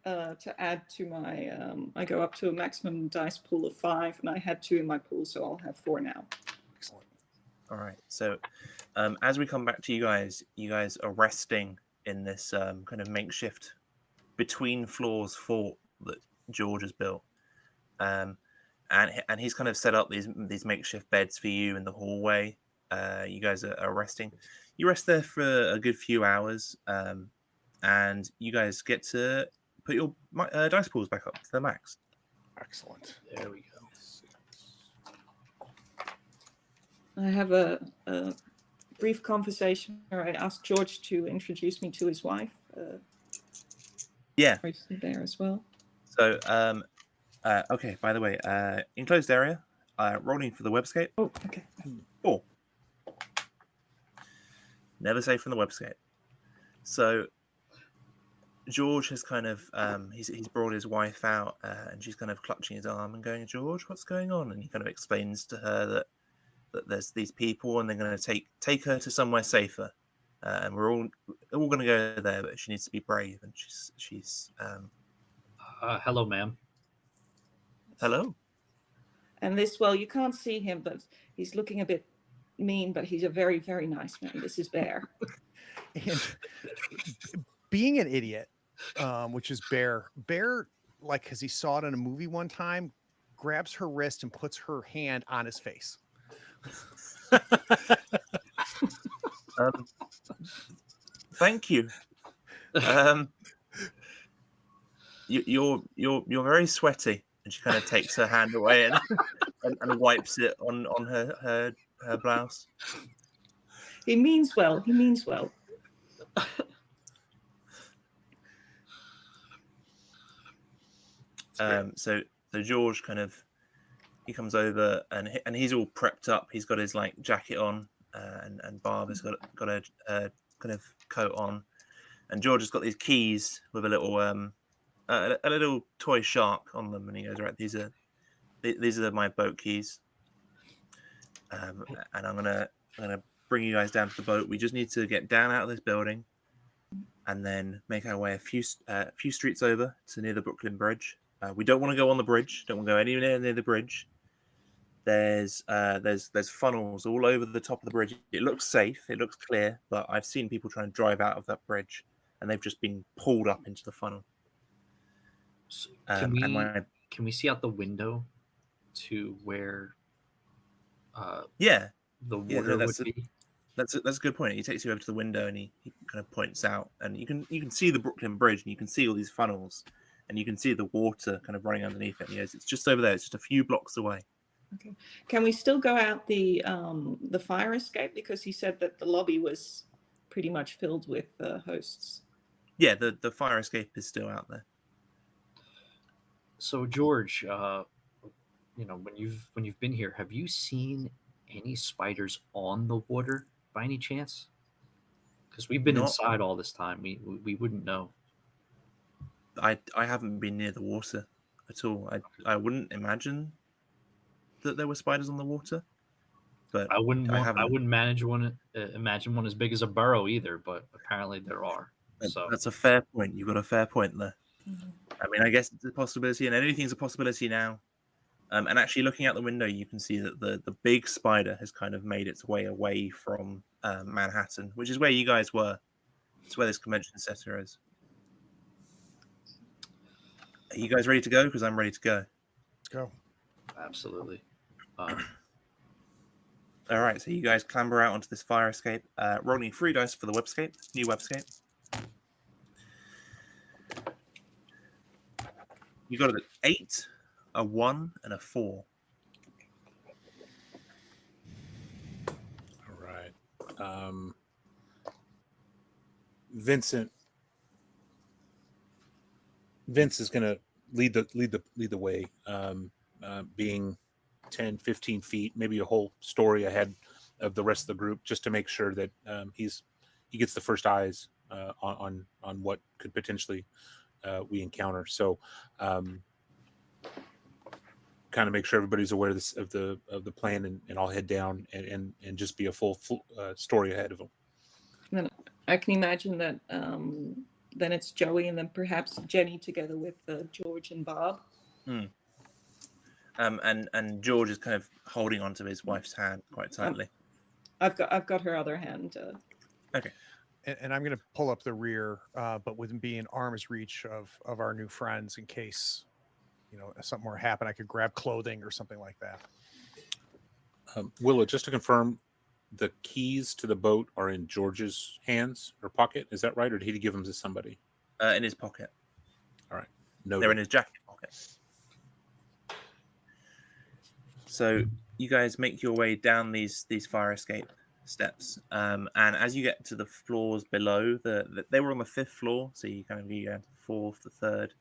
to add to my. I go up to a maximum dice pool of 5, and I had 2 in my pool, so I'll have 4 now. Excellent. All right. So, as we come back to you guys are resting in this kind of makeshift between floors fort that George has built. And he's kind of set up these makeshift beds for you in the hallway. You guys are resting. You rest there for a good few hours, and you guys get to put your dice pools back up to the max. Excellent. There we go. I have a brief conversation where I asked George to introduce me to his wife. Yeah. Right there as well. So, okay. By the way, enclosed area. Rolling for the webscape. Oh, okay. 4. Never safe from the webscape. So George has kind of he's brought his wife out, and she's kind of clutching his arm and going, "George, what's going on?" And he kind of explains to her that there's these people, and they're going to take her to somewhere safer, and we're all going to go there, but she needs to be brave. And she's hello, ma'am. Hello. And this, well, you can't see him, but he's looking a bit mean, but he's a very, very nice man. This is Bear. And being an idiot, which is Bear, like, because he saw it in a movie one time, grabs her wrist and puts her hand on his face. Thank you. You're very sweaty. And she kind of takes her hand away and wipes it on her blouse. He means well. He means well. So George he comes over and he's all prepped up. He's got his like jacket on, and Barbara's got a kind of coat on, and George has got these keys with a little toy shark on them, and he goes, "Right, these are my boat keys, and I'm gonna bring you guys down to the boat. We just need to get down out of this building, and then make our way a few streets over to near the Brooklyn Bridge. We don't want to go on the bridge. Don't want to go anywhere near the bridge. There's funnels all over the top of the bridge. It looks safe. It looks clear, but I've seen people trying to drive out of that bridge, and they've just been pulled up into the funnel." So can we see out the window to where the water would be? That's a good point. He takes you over to the window and he kind of points out, and you can see the Brooklyn Bridge, and you can see all these funnels, and you can see the water kind of running underneath it. It's just over there. It's just a few blocks away. Okay. Can we still go out the fire escape? Because he said that the lobby was pretty much filled with hosts. Yeah, the fire escape is still out there. So George, when you've been here, have you seen any spiders on the water by any chance? Because we've been inside all this time, we wouldn't know. I haven't been near the water at all. I wouldn't imagine that there were spiders on the water, but I wouldn't imagine one as big as a burrow either. But apparently there are. So that's a fair point. You've got a fair point there. Mhm. I mean, I guess it's a possibility, and anything's a possibility now. And actually, looking out the window, you can see that the big spider has kind of made its way away from Manhattan, which is where you guys were. It's where this convention center is. Are you guys ready to go? Because I'm ready to go. Let's go. Absolutely. All right, so you guys clamber out onto this fire escape. Rolling 3 dice for the webscape, new webscape. You got an 8, a 1, and a 4. All right. Vince is going to lead the way, being 10, 15 feet, maybe a whole story ahead of the rest of the group, just to make sure that he gets the first eyes on what could potentially we encounter. So kind of make sure everybody's aware of the plan, and I'll head down and just be a full story ahead of them. Then I can imagine that then it's Joey and then perhaps Jenny together with George and Bob. And George is kind of holding onto his wife's hand quite tightly. I've got her other hand. Okay. And I'm going to pull up the rear, but with being arm's reach of our new friends in case, something were to happen. I could grab clothing or something like that. Willow, just to confirm, the keys to the boat are in George's hands or pocket. Is that right? Or did he give them to somebody? In his pocket. All right. No, they're in his jacket pocket. So you guys make your way down these fire escape steps, and as you get to the floors below, they were on the 5th floor, so you kind of go to the 4th, the 3rd.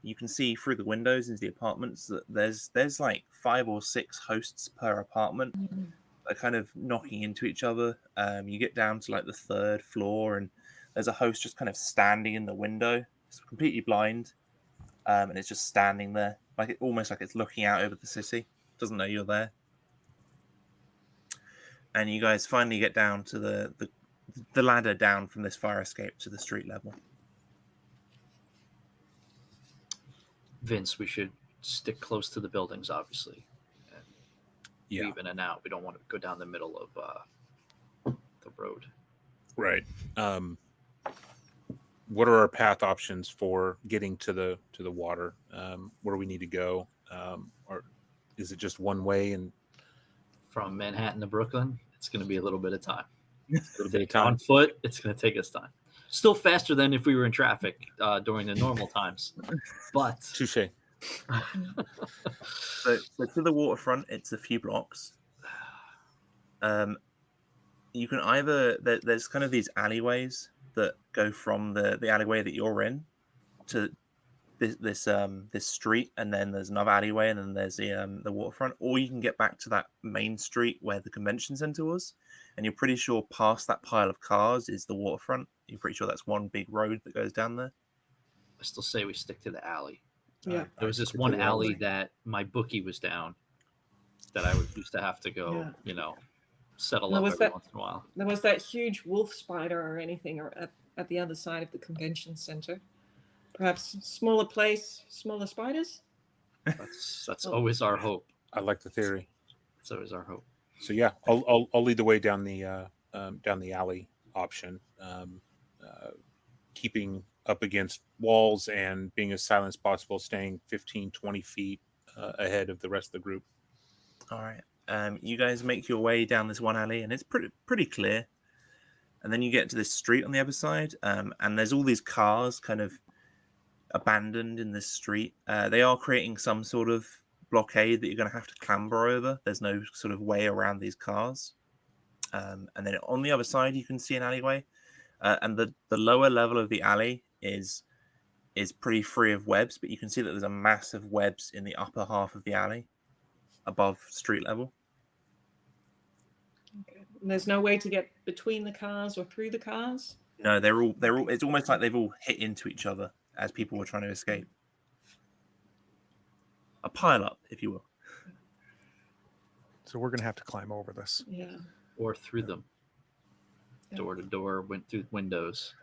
You can see through the windows into the apartments that there's like 5 or 6 hosts per apartment. Mm-hmm. They're kind of knocking into each other. You get down to like the 3rd floor, and there's a host just kind of standing in the window. It's completely blind, and it's just standing there, almost like it's looking out over the city. Doesn't know you're there. And you guys finally get down to the ladder down from this fire escape to the street level. Vince, we should stick close to the buildings, obviously. And yeah. Weave in and out. We don't want to go down the middle of the road. Right. What are our path options for getting to the water? Where do we need to go? Or is it just one way? And from Manhattan to Brooklyn, it's going to be a little bit of time. A little bit of time on foot. It's going to take us time. Still faster than if we were in traffic during the normal times, but touche. So to the waterfront, it's a few blocks. You can either there's kind of these alleyways that go from the alleyway that you're in to this street, and then there's another alleyway, and then there's the waterfront, or you can get back to that main street where the convention center was, and you're pretty sure past that pile of cars is the waterfront. You're pretty sure that's one big road that goes down there. I still say we stick to the alley. Yeah. There was this one alley that my bookie was down that I used to have to go, settle up every once in a while. There was that huge wolf spider or anything at the other side of the convention center. Perhaps smaller place, smaller spiders? That's always our hope. I like the theory. That's always our hope. So yeah, I'll lead the way down the alley option, keeping up against walls and being as silent as possible, staying 15, 20 feet ahead of the rest of the group. All right. You guys make your way down this one alley, and it's pretty clear. And then you get to this street on the other side, and there's all these cars kind of abandoned in this street. They are creating some sort of blockade that you're going to have to clamber over. There's no sort of way around these cars. And then on the other side, you can see an alleyway. And the lower level of the alley is pretty free of webs, but you can see that there's a massive webs in the upper half of the alley above street level. Okay. And there's no way to get between the cars or through the cars? No, they're all it's almost like they've all hit into each other as people were trying to escape. A pile up, if you will. So we're gonna have to climb over this. Yeah. Or through them. Yeah. Door to door, went through windows.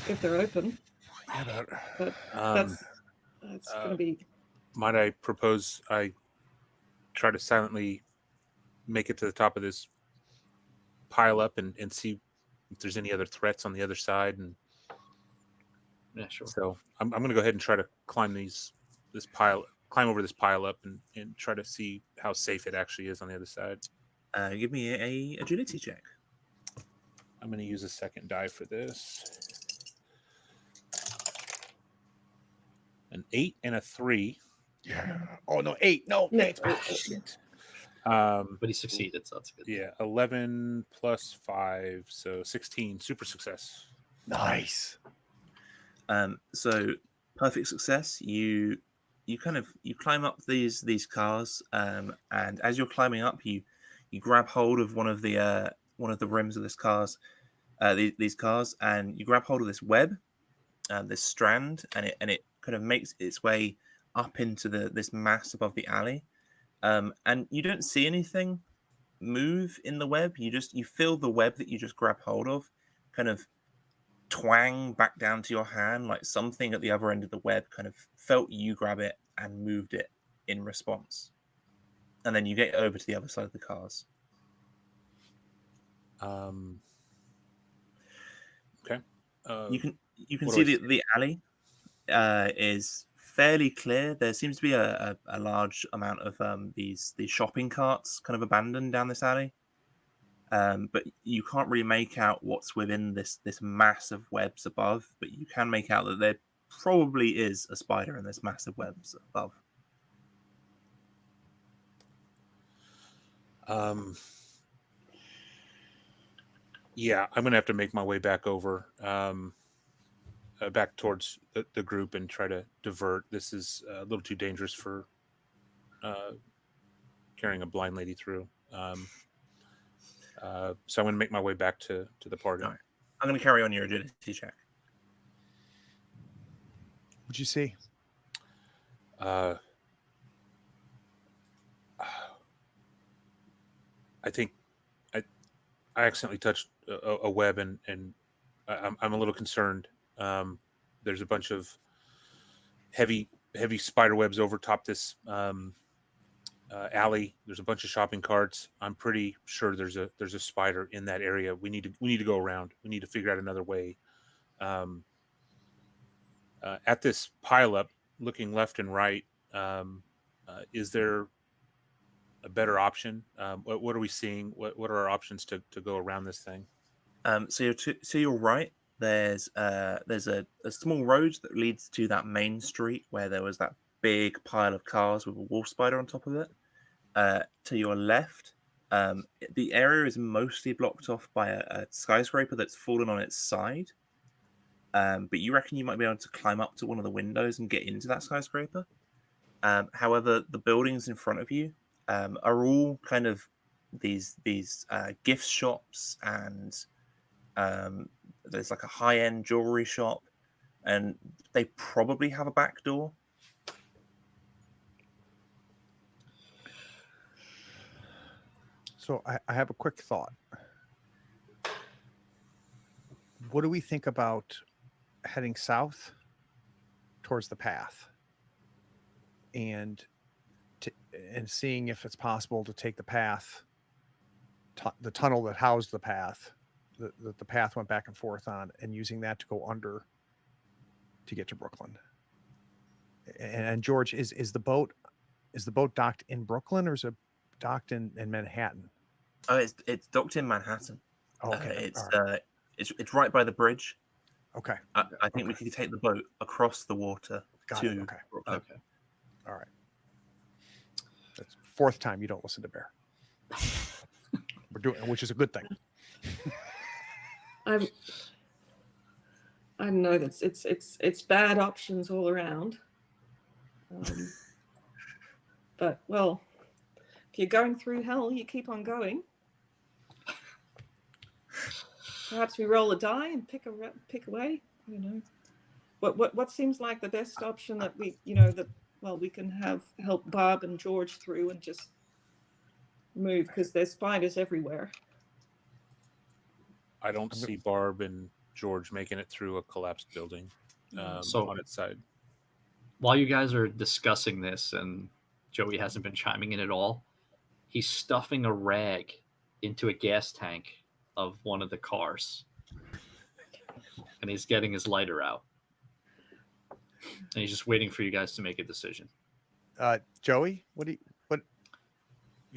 If they're open. Yeah, But Um, that's going to be... might I propose I try to silently make it to the top of this pile up and see if there's any other threats on the other side. And Yeah, sure. so I'm going to go ahead and try to climb climb over this pile up and try to see how safe it actually is on the other side. Give me a agility check. I'm going to use a second die for this. An 8 and a 3. yeah. Oh no, 8. No, No. 8. Ah, shit. But he succeeded, so that's good. Yeah, 11 plus 5, so 16. Super success. Nice. So perfect success. You climb up these cars, and as you're climbing up, you grab hold of one of the rims of these cars, and you grab hold of this web, this strand, and it kind of makes its way up into this mass above the alley, and you don't see anything move in the web. You feel the web that you just grab hold of kind of twang back down to your hand, like something at the other end of the web kind of felt you grab it and moved it in response, and then you get over to the other side of the cars. Okay. You can what see do I the alley is fairly clear. There seems to be a large amount of these shopping carts kind of abandoned down this alley, but you can't really make out what's within this mass of webs above. But you can make out that there probably is a spider in this massive webs above. Yeah, I'm gonna have to make my way back over, back towards the group and try to divert. This is a little too dangerous for carrying a blind lady through. So I'm gonna make my way back to the party. All right. I'm going to carry on your agility check. What'd you see? I think I accidentally touched a web and I'm a little concerned. There's a bunch of heavy spider webs over top this alley. There's a bunch of shopping carts. I'm pretty sure there's a spider in that area. We need to go around. We need to figure out another way. At this pileup, looking left and right, is there a better option? What are we seeing? What are our options to go around this thing? So you're right. There's a small road that leads to that main street where there was that big pile of cars with a wolf spider on top of it. To your left, the area is mostly blocked off by a skyscraper that's fallen on its side. But you reckon you might be able to climb up to one of the windows and get into that skyscraper. However, the buildings in front of you are all kind of these gift shops, and there's like a high-end jewelry shop, and they probably have a back door. So I have a quick thought. What do we think about heading south towards the path and seeing if it's possible to take the path, the tunnel that housed the path, that the path went back and forth on, and using that to go under to get to Brooklyn? And George, is the boat docked in Brooklyn, or is it docked in Manhattan? Oh, it's docked in Manhattan. Okay. It's right by the bridge. Okay. I think we could take the boat across the water Got to it. Okay. Brooklyn. Okay. All right. That's fourth time you don't listen to Bear. We're doing, which is a good thing. I know that's it's bad options all around. But well, if you're going through hell, you keep on going. Perhaps we roll a die and pick away. I don't know. What seems like the best option that we we can have help Barb and George through and just move because there's spiders everywhere. I don't see Barb and George making it through a collapsed building So- on its side. While you guys are discussing this and Joey hasn't been chiming in at all, he's stuffing a rag into a gas tank of one of the cars. And he's getting his lighter out. And he's just waiting for you guys to make a decision. Joey, what you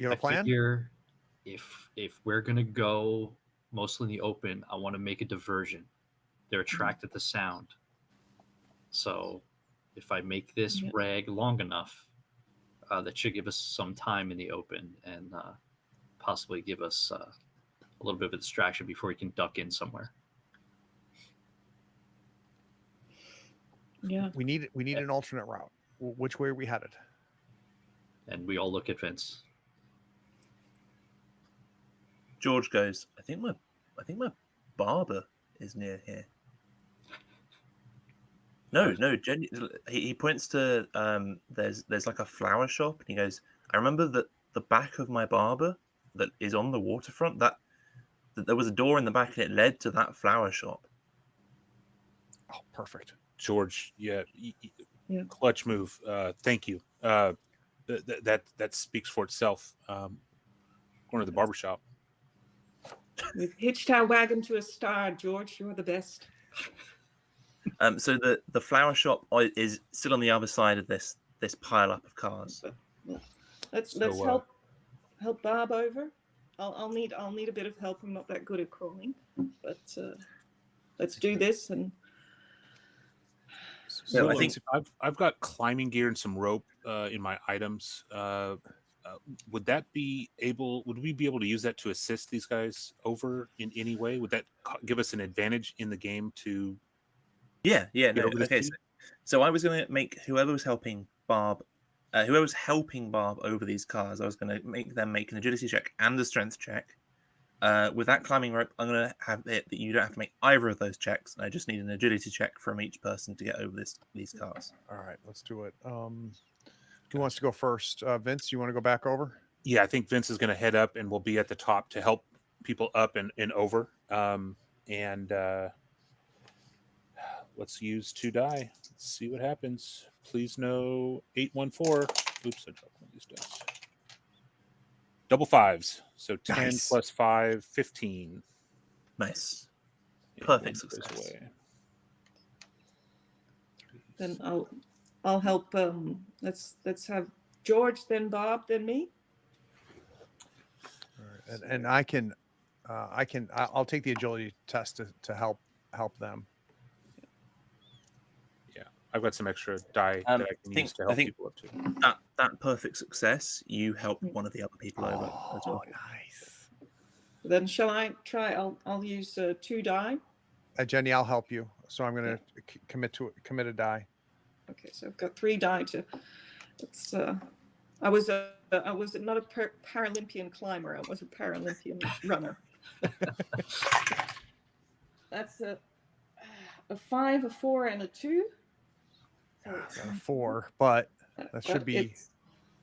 have a I plan? figure if we're gonna go mostly in the open, I want to make a diversion. They're attracted to sound. So if I make this rag long enough, that should give us some time in the open and possibly give us a little bit of a distraction before we can duck in somewhere. Yeah. We need an alternate route. Which way are we headed? And we all look at Vince. George goes, I think my barber is near here. No, he points to there's like a flower shop, and he goes, I remember that the back of my barber that is on the waterfront, that there was a door in the back and it led to that flower shop. Oh, perfect. George, Yeah. clutch move. Thank you. That speaks for itself. Going to the barbershop. We've hitched our wagon to a star, George. You're the best. So the flower shop is still on the other side of this pile up of cars. Let's help Barb over. I'll need a bit of help. I'm not that good at crawling, but let's do this. And So I think I've got climbing gear and some rope in my items. Would we be able to use that to assist these guys over in any way? Would that give us an advantage in the game to? Yeah. No, over this okay. team? So I was going to make whoever was helping Barb over these cars, I was going to make them make an agility check and a strength check. With that climbing rope, I'm going to have it that you don't have to make either of those checks. I just need an agility check from each person to get over these cars. All right, let's do it. Who wants to go first? Vince, you want to go back over? Yeah, I think Vince is going to head up and we'll be at the top to help people up and over. Let's use 2 die. Let's see what happens. Please no 814. Oops, I dropped one of these dice. Double fives. So 10 Nice. plus 5, 15. Nice. Yeah, Perfect one goes success. away. then I'll help. Let's have George, then Bob, then me. All right. And I'll take the agility test to help them. Yeah, I've got some extra die that I can use to help people up too. That perfect success, you helped one of the other people over as well. Nice. Then shall I try? I'll use 2 die. Jenny, I'll help you. So I'm going to commit a die. Okay, so I've got 3 die to. It's I was not a Paralympian climber. I was a Paralympian runner. That's a 5, a 4, and a 2. So Got a 4, but that should be it's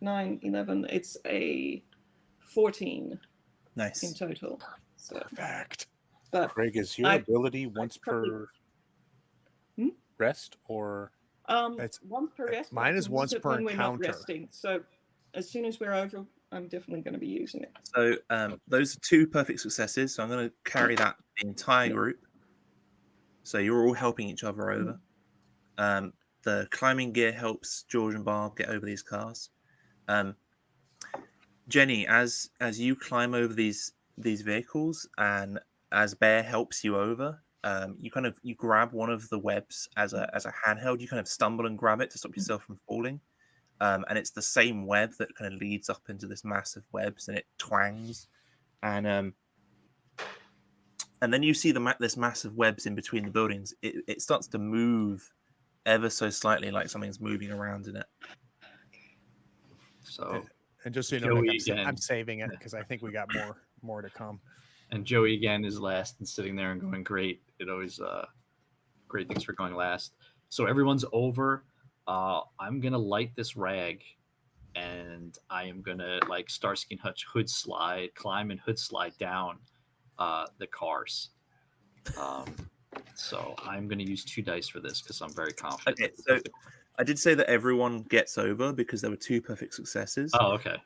9, 11. It's a 14 in Nice. total. So, perfect. but Craig, is your ability once per rest or? It's once per rest. mine is but once per when we're not encounter. resting. So as soon as we're over, I'm definitely going to be using it. So those are 2 perfect successes. So I'm going to carry that the entire group. So you're all helping each other over. The climbing gear helps George and Barb get over these cars. Jenny, as you climb over these vehicles and as Bear helps you over, you grab one of the webs as a handheld. You kind of stumble and grab it to stop yourself from falling. And it's the same web that kind of leads up into this massive webs, and it twangs, and then you see this massive webs in between the buildings. It starts to move ever so slightly, like something's moving around in it. So, And just so you know, Nick, Joey I'm again. saving it because I think we got more to come. And Joey again is last and sitting there and going, great. It always great things for going last. So everyone's over. I'm gonna light this rag, and I am gonna like Starsky and Hutch climb and hood slide down the cars. So I'm gonna use 2 dice for this because I'm very confident. Okay, so I did say that everyone gets over because there were 2 perfect successes. Oh, okay.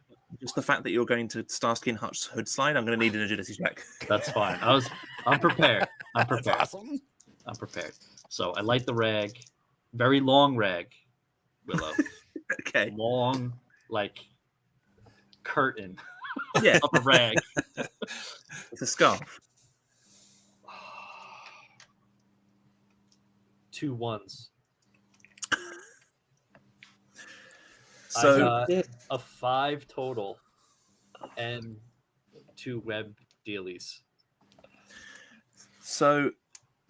Just the fact that you're going to Starsky and Hutch's hood slide, I'm going to need an agility check. That's fine. I'm prepared. I'm prepared. That's awesome. I'm prepared. So I light the rag, very long rag, Willow. Okay. Long, like curtain Yeah, of a rag. it's a scarf. 2 ones. I So got a 5 total and 2 web dealies. So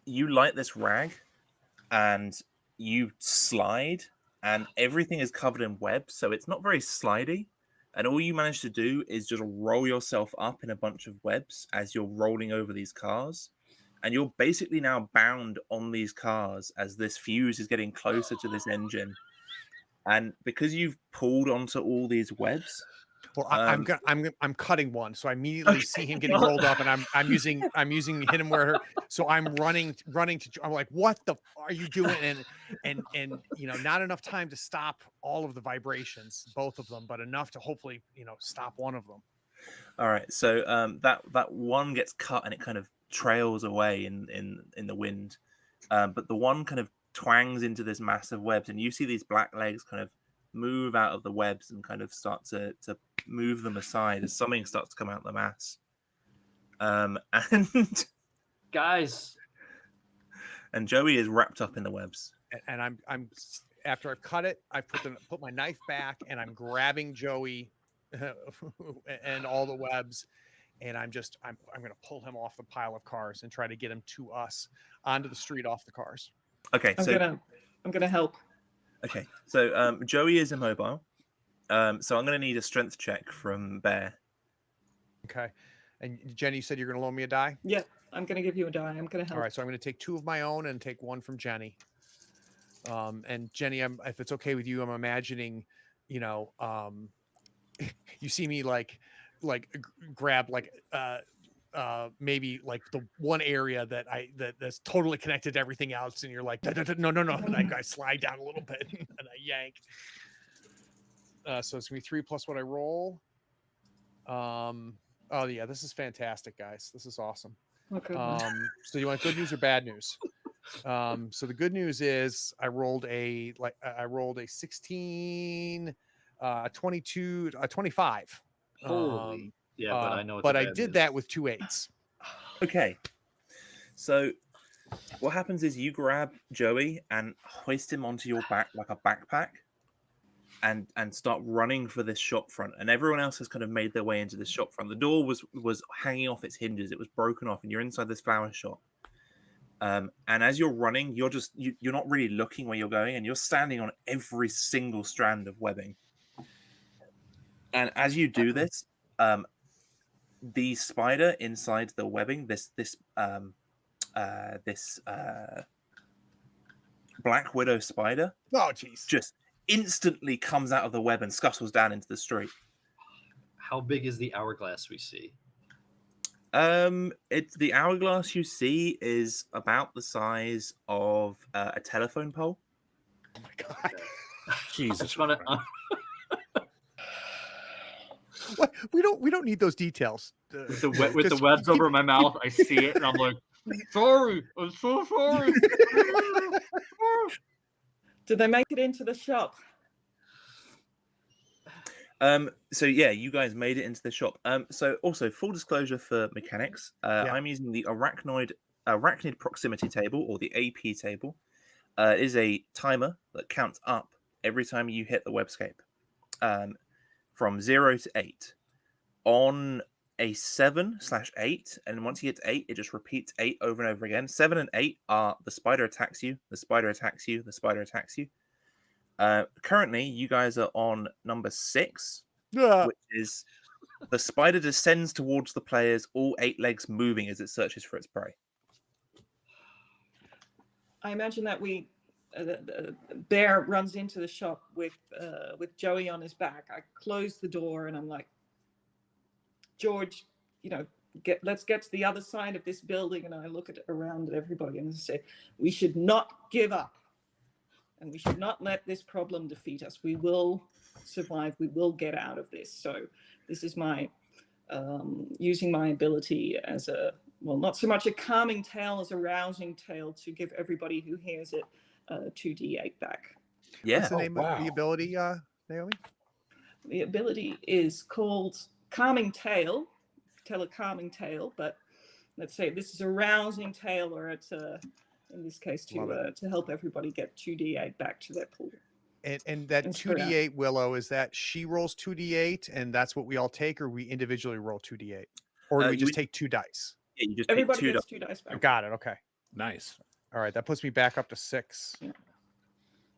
you light this rag and you slide, and everything is covered in web, so it's not very slidey. And all you manage to do is just roll yourself up in a bunch of webs as you're rolling over these cars. And you're basically now bound on these cars as this fuse is getting closer to this engine. And because you've pulled onto all these webs, Well, I'm cutting one, so I immediately see him getting rolled up, and I'm using hit him where. So I'm running to. I'm like, what the are you doing? And you know, not enough time to stop all of the vibrations, both of them, but enough to hopefully stop one of them. all right. So that one gets cut and it kind of trails away in the wind, but the one kind of twangs into this massive webs, and you see these black legs kind of move out of the webs and kind of start to move them aside as something starts to come out of the mass. And Guys, and Joey is wrapped up in the webs. And I'm after I've cut it, I put my knife back, and I'm grabbing Joey and all the webs, and I'm going to pull him off the pile of cars and try to get him to us onto the street off the cars. Okay, I'm gonna help. Okay, so Joey is immobile. So I'm going to need a strength check from Bear. Okay. And Jenny, you said you're going to loan me a die? Yeah, I'm gonna give you a die. I'm gonna help. All right. So I'm going to take 2 of my own and take 1 from Jenny. And Jenny, if it's okay with you, I'm imagining, you see me like grab maybe like the one area that's totally connected to everything else, and you're like, no, and I slide down a little bit and I yank. So it's gonna be 3 plus what I roll. Oh yeah, this is fantastic, guys. This is awesome. Okay. So you want good news or bad news? So the good news is I rolled a 16, 22, 25. holy. Yeah, but I know what But the I bad did news that is. with 2 8s. Okay. So what happens is you grab Joey and hoist him onto your back like a backpack and start running for this shop front. And everyone else has kind of made their way into this shop front. The door was hanging off its hinges. It was broken off, and you're inside this flower shop. And as you're running, you're not really looking where you're going, and you're standing on every single strand of webbing. And as you do this, the spider inside the webbing, this Black Widow spider, Oh, jeez. just instantly comes out of the web and scuttles down into the street. How big is the hourglass we see? It's the hourglass you see is about the size of a telephone pole. Oh my God. I Jesus. just want to. What? We don't need those details. With the Just webs keep- over my mouth, I see it, and I'm like, sorry, I'm so sorry. Did they make it into the shop? So yeah, you guys made it into the shop. So also full disclosure for mechanics, Yeah. I'm using the Arachnoid arachnid proximity table, or the AP table. It is a timer that counts up every time you hit the webscape, from 0 to 8. On a 7/8, and once you get to 8, it just repeats 8 over and over again. 7 and 8 are the spider attacks you, the spider attacks you, the spider attacks you. Currently, you guys are on number 6, which is the spider descends towards the players, all 8 legs moving as it searches for its prey. I imagine that the bear runs into the shop with Joey on his back. I close the door and I'm like, George, let's get to the other side of this building. And I look around at everybody and I say, we should not give up, and we should not let this problem defeat us. We will survive. We will get out of this. So this is my using my ability as not so much a calming tale as a rousing tale to give everybody who hears it 2d8 back. Yeah. What's the name of the ability, Naomi? The ability is called Calming Tale. Tell a calming tale, but let's say this is a rousing tale, or it's in this case to help everybody get 2d8 back to their pool. And that 2d8, Willow, is that she rolls 2d8 and that's what we all take, or we individually roll 2d8, or do we just take 2 dice? Yeah, you just Everybody take 2 gets 2 dice back. Got it. Okay. Nice. All right, that puts me back up to 6. Yeah.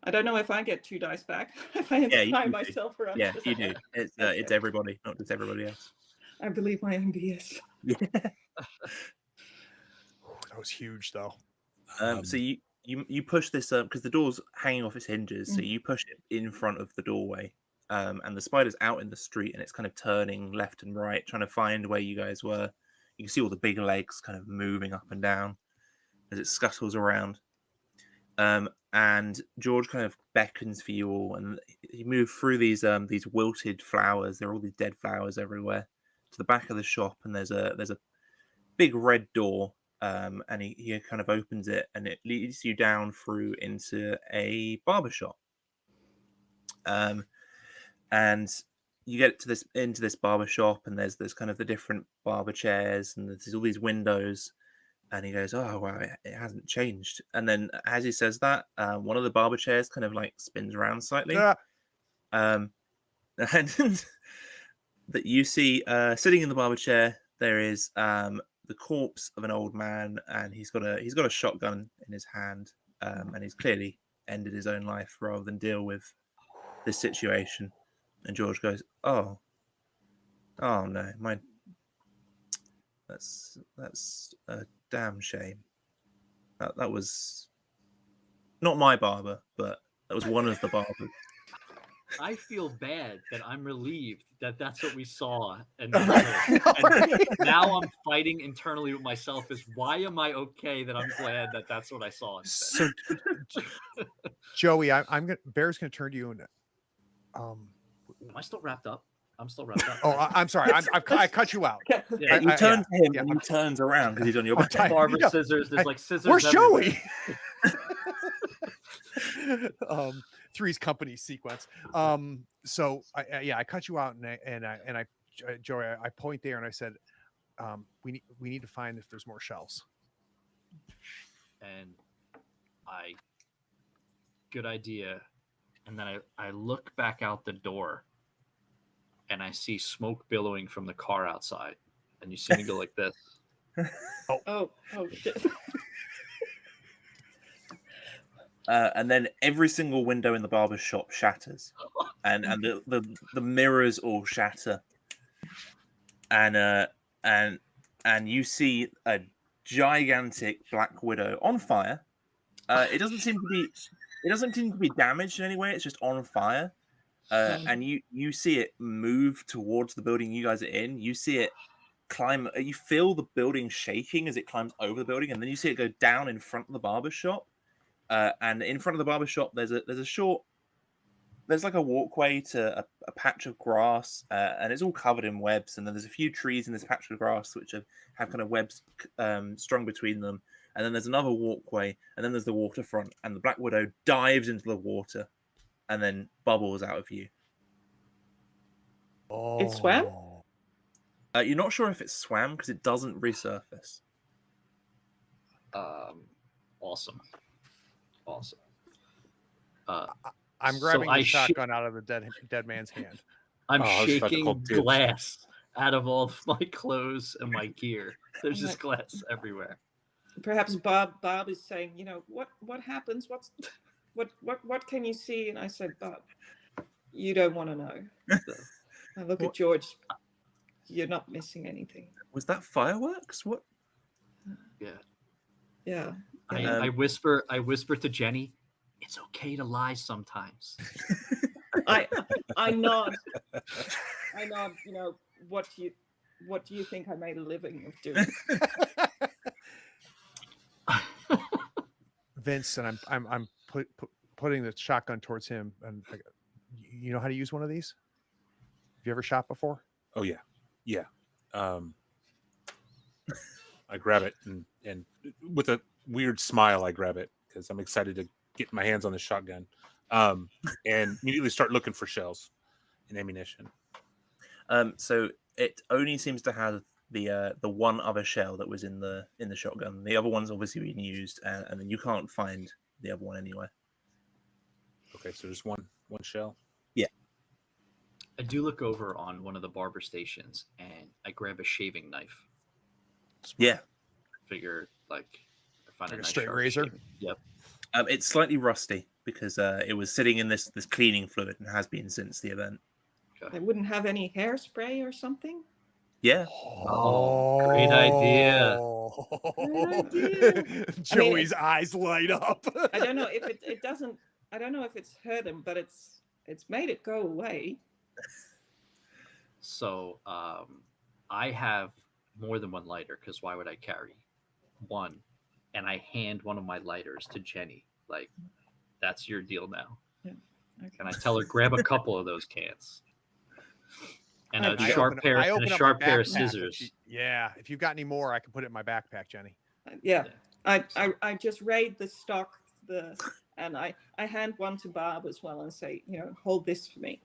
I don't know if I get 2 dice back. If I inspire myself around. Yeah, you do. It's everybody, not just everybody else. I believe my MBS. Yeah. That was huge, though. So you push this up because the door's hanging off its hinges. So you push it in front of the doorway, and the spider's out in the street, and it's kind of turning left and right, trying to find where you guys were. You can see all the big legs kind of moving up and down as it scuttles around. And George kind of beckons for you all, and you move through these wilted flowers. There are all these dead flowers everywhere to the back of the shop, and there's a big red door. And he kind of opens it, and it leads you down through into a barber shop. And you get into this barber shop, and there's kind of the different barber chairs, and there's all these windows. And he goes, "Oh wow, it hasn't changed." And then as he says that, one of the barber chairs kind of like spins around slightly, and that you see sitting in the barber chair there is the corpse of an old man, and he's got a shotgun in his hand, and he's clearly ended his own life rather than deal with this situation. And George goes, "Oh no, that's a damn shame. That was not my barber, but that was one of the barbers." I feel bad that I'm relieved that that's what we saw, and now I'm fighting internally with myself. Is why am I okay that I'm glad that that's what I saw instead? So, Joey, Bear's gonna turn to you and Am I still wrapped up? I'm still wrapped up. oh, I'm sorry, I cut you out. Yeah, you turn to him, and he turns around because he's on your back. Barber scissors. There's like scissors. Where's everywhere. Joey? Three's Company sequence. So I cut you out, and I Joey, I point there and I said, we need to find if there's more shells. And good idea. And then I look back out the door, and I see smoke billowing from the car outside, and you see me go like this. Oh shit. And then every single window in the barber shop shatters, and the mirrors all shatter, and you see a gigantic black widow on fire. It doesn't seem to be damaged in any way. It's just on fire, and you see it move towards the building you guys are in. You see it climb. You feel the building shaking as it climbs over the building, and then you see it go down in front of the barber shop. And in front of the barber shop, there's like a walkway to a patch of grass, and it's all covered in webs. And then there's a few trees in this patch of grass which have kind of webs strung between them. And then there's another walkway, and then there's the waterfront. And the Black Widow dives into the water, and then bubbles out of view. Oh, It swam? You're not sure if it swam because it doesn't resurface. Awesome. I'm So grabbing the I shotgun out of the dead man's hand. I'm Oh, I was about to call shaking dibs. glass out of all of my clothes and my gear. There's just glass everywhere. Perhaps Bob is saying, what happens? What can you see? And I said, Bob, you don't want to know. I look at George. You're not missing anything. Was that fireworks? What? Yeah. I whisper to Jenny, it's okay to lie sometimes. I nod. What do you think I made a living of doing? Vince, and I'm putting the shotgun towards him, and you know how to use one of these? Have you ever shot before? Oh yeah. I grab it and with a weird smile, I grab it because I'm excited to get my hands on the shotgun, and immediately start looking for shells and ammunition. So it only seems to have the one other shell that was in the shotgun. The other one's obviously been used, and then you can't find the other one anywhere. Okay, so there's one shell. I do look over on one of the barber stations and I grab a shaving knife. Yeah. Figure I find Like a a nice straight sharp razor? shaving- Yep. It's slightly rusty because it was sitting in this cleaning fluid and has been since the event. They wouldn't have any hairspray or something? Yeah. Oh, great idea. Great idea. Joey's eyes light up. I don't know if it doesn't. I don't know if it's hurt him, but it's made it go away. So I have more than one lighter because why would I carry one? And I hand one of my lighters to Jenny. Like, that's your deal now. Yeah. Okay. And I tell her, grab a couple of those cans. And a I sharp open pair up and a my sharp pair of backpack. scissors. If you've got any more, I can put it in my backpack, Jenny. Yeah. I just raid the stock and I hand one to Bob as well and say, hold this for me.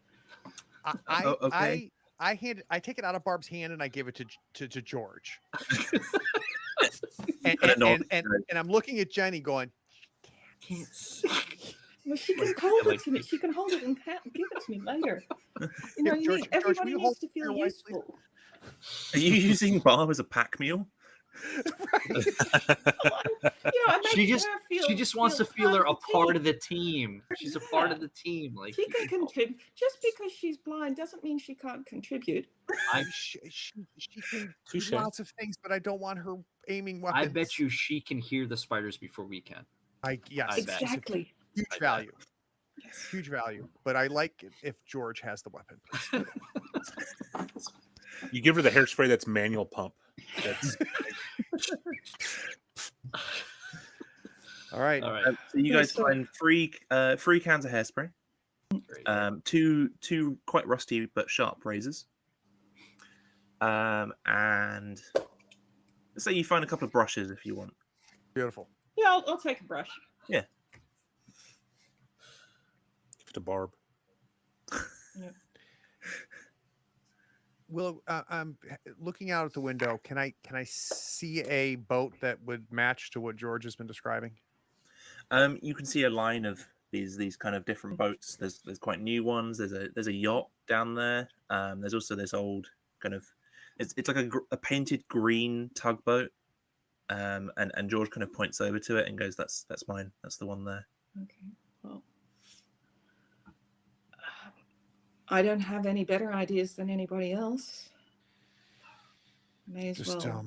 Okay. I take it out of Barb's hand and I give it to George. and I'm looking at Jenny going, Well, she can hold it to me. She can hold it and give it to me later. George, everybody will you needs to feel hold your wife, useful. Are you using Bob as a pack mule? She just wants to feel her a part of the team. She's a part of the team. Like, she can contribute. Just because she's blind doesn't mean she can't contribute. She can do lots of things, but I don't want her aiming weapons. I bet you she can hear the spiders before we can. Yes, exactly. Huge value. Huge value. But I like it if George has the weapon. You give her the hairspray that's manual pump. That's All right. So you guys find three cans of hairspray, two quite rusty but sharp razors, and let's say you find a couple of brushes if you want. Beautiful. Yeah, I'll take a brush. Yeah. give it to Barb. Yeah. Will, I'm looking out at the window. Can I see a boat that would match to what George has been describing? You can see a line of these kind of different boats. There's quite new ones. There's a yacht down there. There's also this old kind of it's like a painted green tugboat. And George kind of points over to it and goes, "That's mine. That's the one there." Okay. Well, I don't have any better ideas than anybody else. May as well.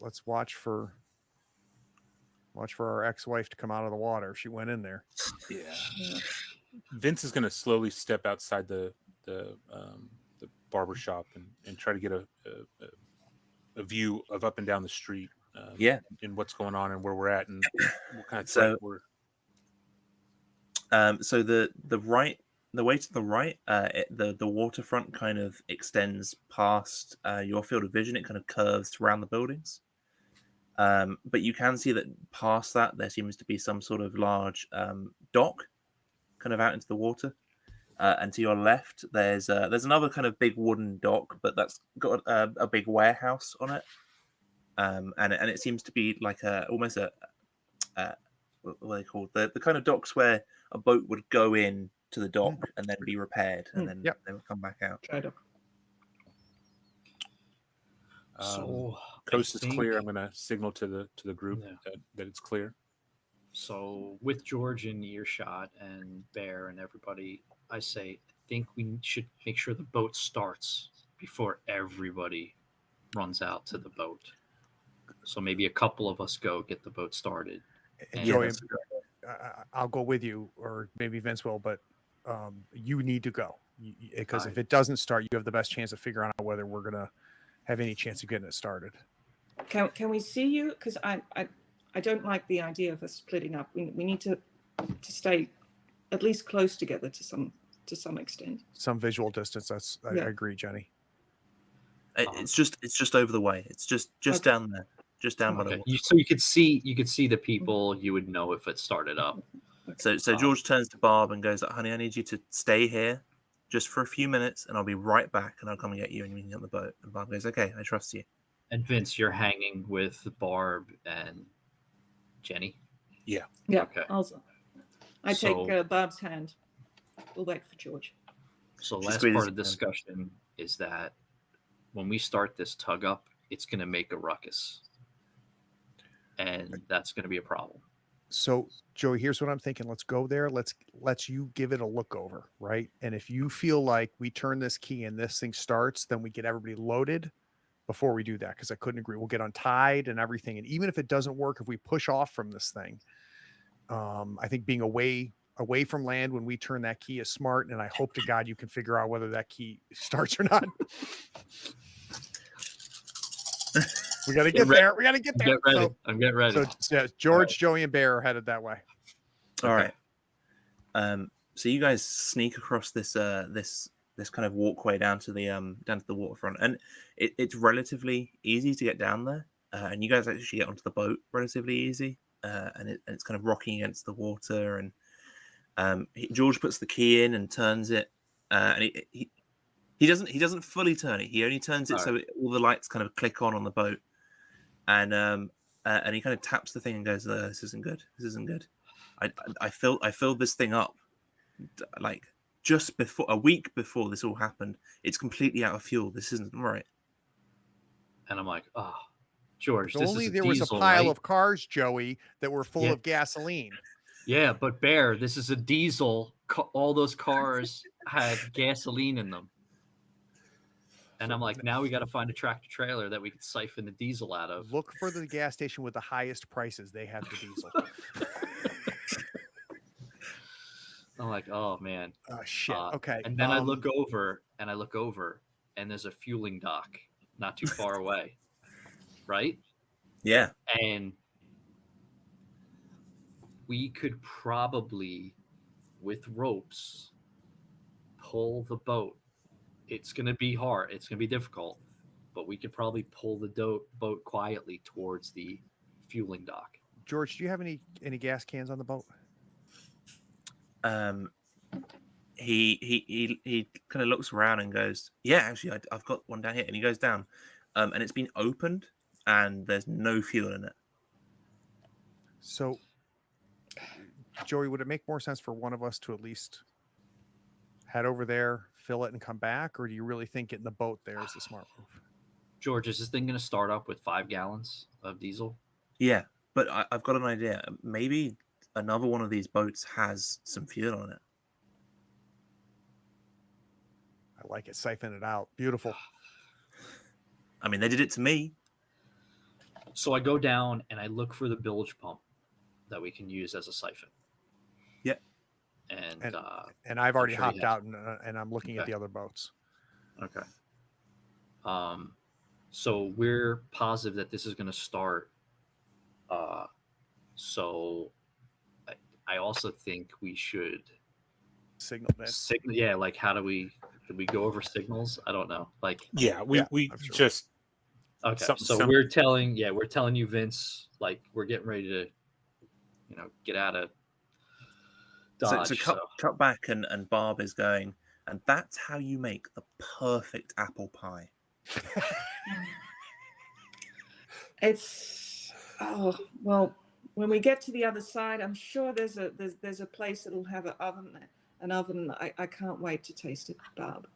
Let's watch for our ex-wife to come out of the water. She went in there. Yeah. Vince is going to slowly step outside the barber shop and try to get a view of up and down the street. And what's going on and where we're at and what kind of threat we're. So the way to the right, the waterfront kind of extends past your field of vision. It kind of curves around the buildings. But you can see that past that there seems to be some sort of large dock kind of out into the water. And to your left, there's another kind of big wooden dock, but that's got a big warehouse on it. and it seems to be like almost a what are they called? The kind of docks where a boat would go in to the dock and then be repaired, and then Yep. they would come back out. Try to. So Coast I is clear. think- I'm going to signal to the group that it's clear. So with George in earshot and Bear and everybody, I say I think we should make sure the boat starts before everybody runs out to the boat. So maybe a couple of us go get the boat started. And Yeah, Joey, that's a good idea. I'll go with you, or maybe Vince will, but you need to go because if Alright. it doesn't start, you have the best chance of figuring out whether we're gonna have any chance of getting it started. Can we see you? Because I don't like the idea of us splitting up. We need to stay at least close together to some extent. Some visual distance. I Yeah. agree, Jenny. It's just over the way. It's just Okay. down there, just down by the Okay. water. So you could see the people. You would know if it started up. So George turns to Barb and goes, "Honey, I need you to stay here just for a few minutes, and I'll be right back, and I'll come and get you, and we can get on the boat." And Barb goes, "Okay, I trust you." And Vince, you're hanging with Barb and Jenny. Yeah. Okay. Also, I So- take Barb's hand. We'll wait for George. So She last squeezes part of the his hand. discussion is that when we start this tug up, it's going to make a ruckus, and that's going to be a problem. So Joey, here's what I'm thinking. Let's go there. Let's you give it a look over, right? And if you feel like we turn this key and this thing starts, then we get everybody loaded before we do that. Because I couldn't agree. We'll get untied and everything. And even if it doesn't work, if we push off from this thing, I think being away from land when we turn that key is smart. And I hope to God you can figure out whether that key starts or not. We got to get there. We got to get there. Get ready. So, I'm getting ready. so George, Joey, and Bear are headed that way. All Okay. right. So you guys sneak across this kind of walkway down to the waterfront, and it's relatively easy to get down there. And you guys actually get onto the boat relatively easy. And it's kind of rocking against the water. And George puts the key in and turns it. And he doesn't fully turn it. He only turns it so all the lights kind of click on the boat. And he kind of taps the thing and goes, "This isn't good. This isn't good. I filled this thing up like just before a week before this all happened. It's completely out of fuel. This isn't right." And I'm like, "Oh, George, If this only is a there diesel, was a pile right?" of cars, Joey, that were full Yeah. of gasoline. Yeah, but Bear, this is a diesel. All those cars had gasoline in them. And I'm like, now we got to find a tractor trailer that we can siphon the diesel out of. Look for the gas station with the highest prices. They have the diesel. I'm like, oh man. Shit. Okay. And then I look over, and there's a fueling dock not too far away. Right? Yeah. And we could probably, with ropes, pull the boat. It's going to be hard. It's going to be difficult, but we could probably pull the boat quietly towards the fueling dock. George, do you have any gas cans on the boat? He kind of looks around and goes, "Yeah, actually, I've got one down here." And he goes down, and it's been opened, and there's no fuel in it. So, Joey, would it make more sense for one of us to at least head over there, fill it, and come back? Or do you really think getting the boat there is the smart move? George, is this thing going to start up with 5 gallons of diesel? Yeah, but I've got an idea. Maybe another one of these boats has some fuel on it. I like it. Siphon it out. Beautiful. I mean, they did it to me. So I go down and I look for the bilge pump that we can use as a siphon. Yep. And I've already sure he hopped has. out and I'm looking at Okay. the other boats. Okay. So we're positive that this is going to start. So I also think we should Signal this. signal. Yeah, like how did we go over signals? I don't know. Like Yeah, we I'm sure. just okay. Something So simple. we're telling you, Vince, like we're getting ready to, get out of Dodge. So cut back, and Barb is going, and that's how you make the perfect apple pie. It's well. When we get to the other side, I'm sure there's a place that'll have an oven there. An oven. I can't wait to taste it, Barb.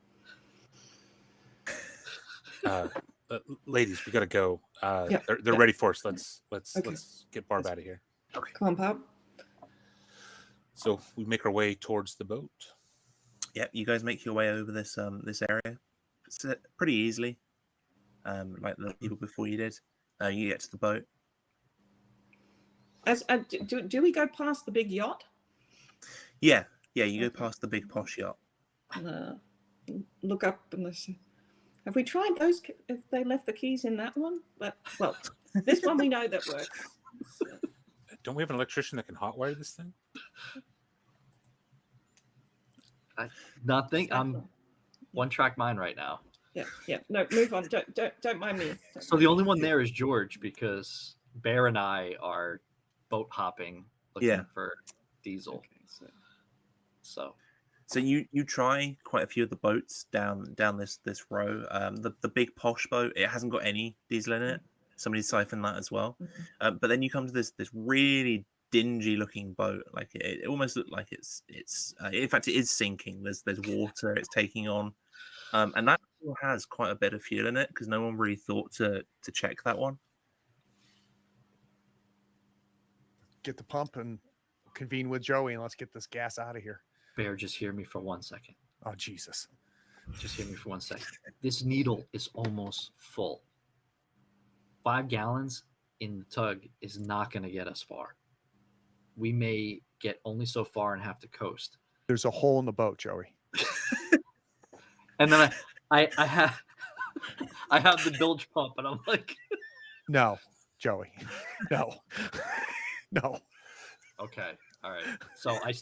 Ladies, we got to go. Yep, They're yep. ready for us. Let's Okay. get Barb out of here. Okay. Come on, Barb. So we make our way towards the boat. Yep, you guys make your way over this this area. It's pretty easily, like the people before you did. You get to the boat. Do we go past the big yacht? Yeah, you go Okay. past the big posh yacht. Look up and say, have we tried those? If they left the keys in that one, but well, this one we know that works. Don't we have an electrician that can hotwire this thing? I'm one track mind right now. Yeah. No, move on. Don't mind me. So the only one there is George, because Bear and I are boat hopping looking for Diesel. Okay, So you try quite a few of the boats down this row. The big posh boat, it hasn't got any diesel in it. Somebody siphoned that as well. But then you come to this really dingy looking boat. Like it almost looked like it's in fact it is sinking. There's water it's taking on, and that has quite a bit of fuel in it because no one really thought to check that one. Get the pump and convene with Joey, and let's get this gas out of here. Bear, just hear me for 1 second. Oh, Jesus. Just hear me for 1 second. This needle is almost full. 5 gallons in the tug is not going to get us far. We may get only so far and have to coast. There's a hole in the boat, Joey. And then I have the bilge pump, and I'm like, No, Joey. No. No. okay, all right. So I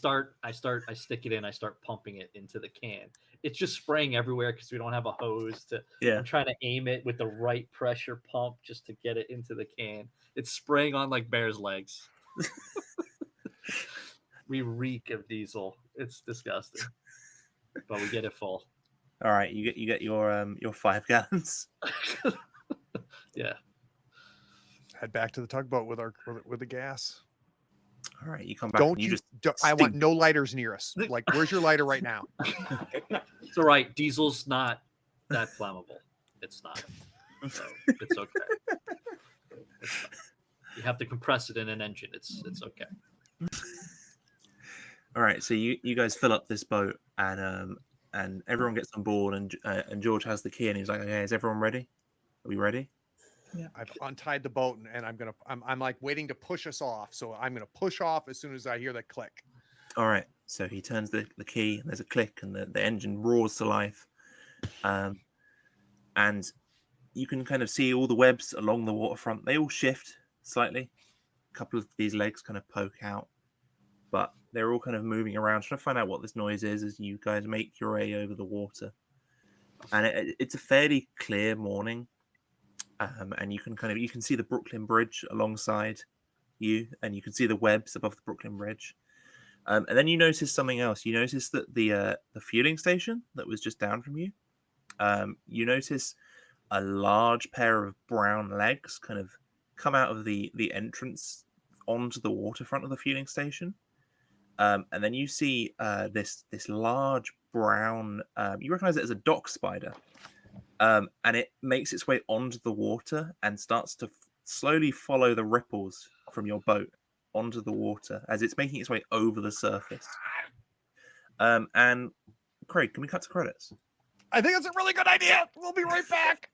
stick it in. I start pumping it into the can. It's just spraying everywhere because we don't have a hose to. Yeah. I'm trying to aim it with the right pressure pump just to get it into the can. It's spraying on like Bear's legs. We reek of diesel. It's disgusting, but we get it full. All right, you get your 5 gallons. Yeah. Head back to the tugboat with the gas. All right, you come back. Don't and you? just I want stink. no lighters near us. Like, where's your lighter right now? It's all right. Diesel's not that flammable. It's not. So it's okay. It's not. You have to compress it in an engine. It's okay. All right, so you guys fill up this boat, and everyone gets on board, and George has the key, and he's like, "Okay, is everyone ready? Are we ready?" Yeah. I've untied the boat, and I'm like waiting to push us off. So I'm gonna push off as soon as I hear that click. All right, so he turns the key, and there's a click, and the engine roars to life, and you can kind of see all the webs along the waterfront. They all shift slightly. A couple of these legs kind of poke out, but they're all kind of moving around, trying to find out what this noise is as you guys make your way over the water. And it's a fairly clear morning, and you can see the Brooklyn Bridge alongside you, and you can see the webs above the Brooklyn Bridge. And then you notice something else. You notice that the fueling station that was just down from you, you notice a large pair of brown legs kind of come out of the entrance onto the waterfront of the fueling station. And then you see this large brown, you recognize it as a dock spider. And it makes its way onto the water and starts to slowly follow the ripples from your boat onto the water as it's making its way over the surface. And Craig, can we cut to credits? I think that's a really good idea. We'll be right back.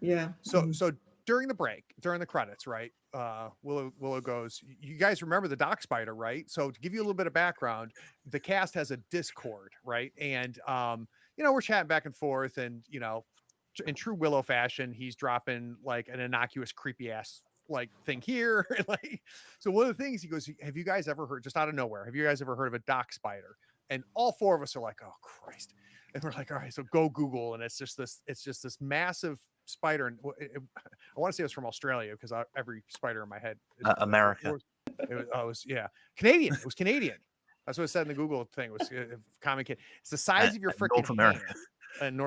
Yeah. So during the break, during the credits, right? Willow goes, "You guys remember the dock spider, right?" So to give you a little bit of background, the cast has a Discord, right? And we're chatting back and forth, and in true Willow fashion, he's dropping like an innocuous, creepy ass like thing here. Like, so one of the things he goes, "Have you guys ever heard, just out of nowhere, have you guys ever heard of a dock spider?" And all four of us are like, "Oh Christ." And we're like, "All right, so go Google." And it's just this massive spider. And I want to say it was from Australia, because every spider in my head is America. it was Canadian. It was Canadian. That's what it said in the Google thing. It was common kid. It's the size of your freaking North America. hand.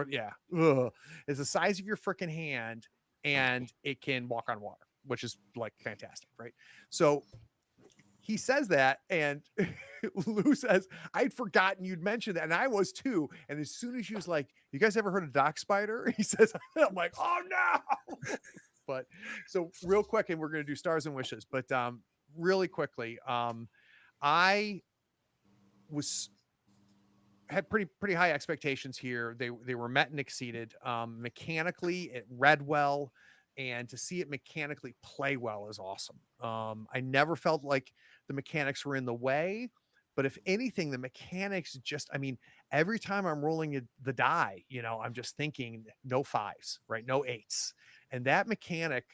Ugh. It's the size of your freaking hand, and it can walk on water, which is like fantastic, right? So he says that, and Lou says, "I'd forgotten you'd mentioned that," and I was too. And as soon as she was like, "You guys ever heard of dock spider?" He says, I'm like, "Oh no!" But so real quick, and we're going to do stars and wishes, but really quickly, I had pretty high expectations here. They were met and exceeded. Mechanically, it read well, and to see it mechanically play well is awesome. I never felt like the mechanics were in the way, but if anything, the mechanics just, I mean, every time I'm rolling the die, I'm just thinking no fives, right? No eights. And that mechanic,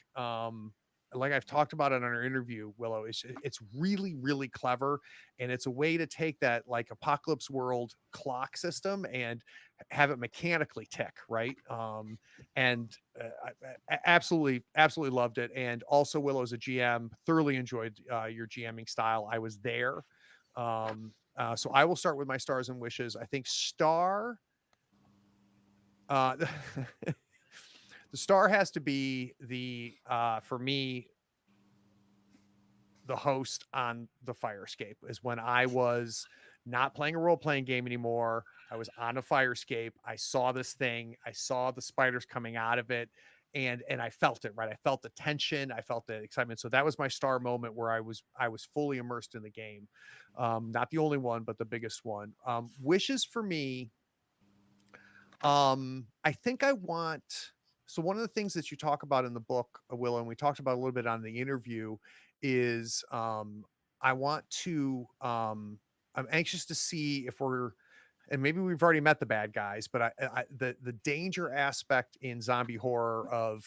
like I've talked about it on our interview, Willow, it's really, really clever. And it's a way to take that like Apocalypse World clock system and have it mechanically tick, right? I absolutely loved it. And also, Willow, as a GM, thoroughly enjoyed your GMing style. I was there. So I will start with my stars and wishes. I think star, the star has to be for me, the host on the Fire Escape is when I was not playing a role-playing game anymore. I was on a Fire Escape. I saw this thing. I saw the spiders coming out of it, and I felt it, right? I felt the tension. I felt the excitement. So that was my star moment where I was fully immersed in the game. Not the only one, but the biggest one. Wishes for me. I think I want. So one of the things that you talk about in the book, Willow, and we talked about a little bit on the interview, is I want to. I'm anxious to see if and maybe we've already met the bad guys, but the danger aspect in zombie horror of,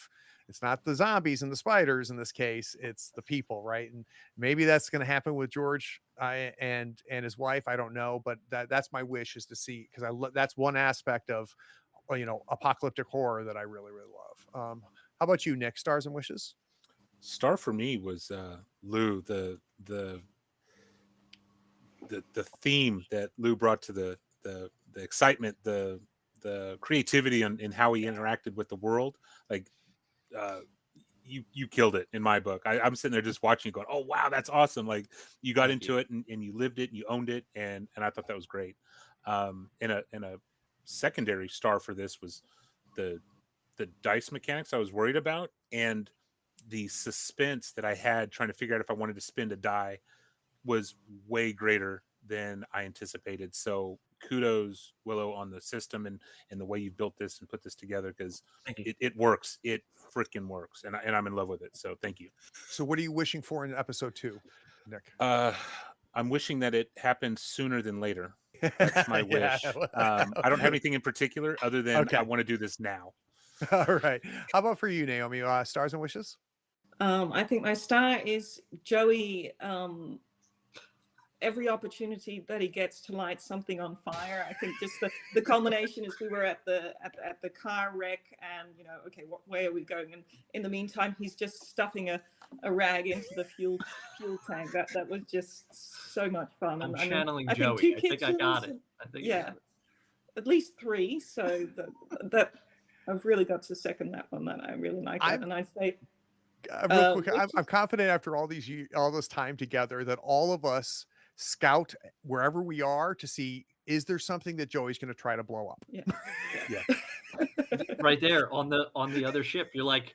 it's not the zombies and the spiders in this case, it's the people, right? And maybe that's going to happen with George and his wife. I don't know, but that's my wish, is to see, because that's one aspect of apocalyptic horror that I really, really love. How about you, Nick? Stars and wishes? Star for me was Lou, the theme that Lou brought to the excitement, the creativity in how he interacted with the world. Like you killed it in my book. I'm sitting there just watching, going, "Oh wow, that's awesome!" Like you got into it and you lived it and you owned it, and I thought that was great. And a secondary star for this was the dice mechanics I was worried about, and the suspense that I had trying to figure out if I wanted to spend a die was way greater than I anticipated. So kudos, Willow, on the system and the way you built this and put this together, because it works. It freaking works, and I'm in love with it. So thank you. So what are you wishing for in episode 2, Nick? I'm wishing that it happens sooner than later. That's my wish. I don't have anything in particular other than I want to do this now. All right. How about for you, Naomi? Stars and wishes? I think my star is Joey. Every opportunity that he gets to light something on fire. I think just the culmination is we were at the car wreck, and okay, what way are we going? And in the meantime, he's just stuffing a rag into the fuel tank. That was just so much fun. I'm and channeling I Joey. think 2 I think I got kitchens. it. Yeah, at least 3. So that I've really got to second that one. That I really like it, and I say. Real quick, I'm confident after all this time together that all of us scout wherever we are to see, is there something that Joey's going to try to blow up? Yeah. Right there on the other ship, you're like,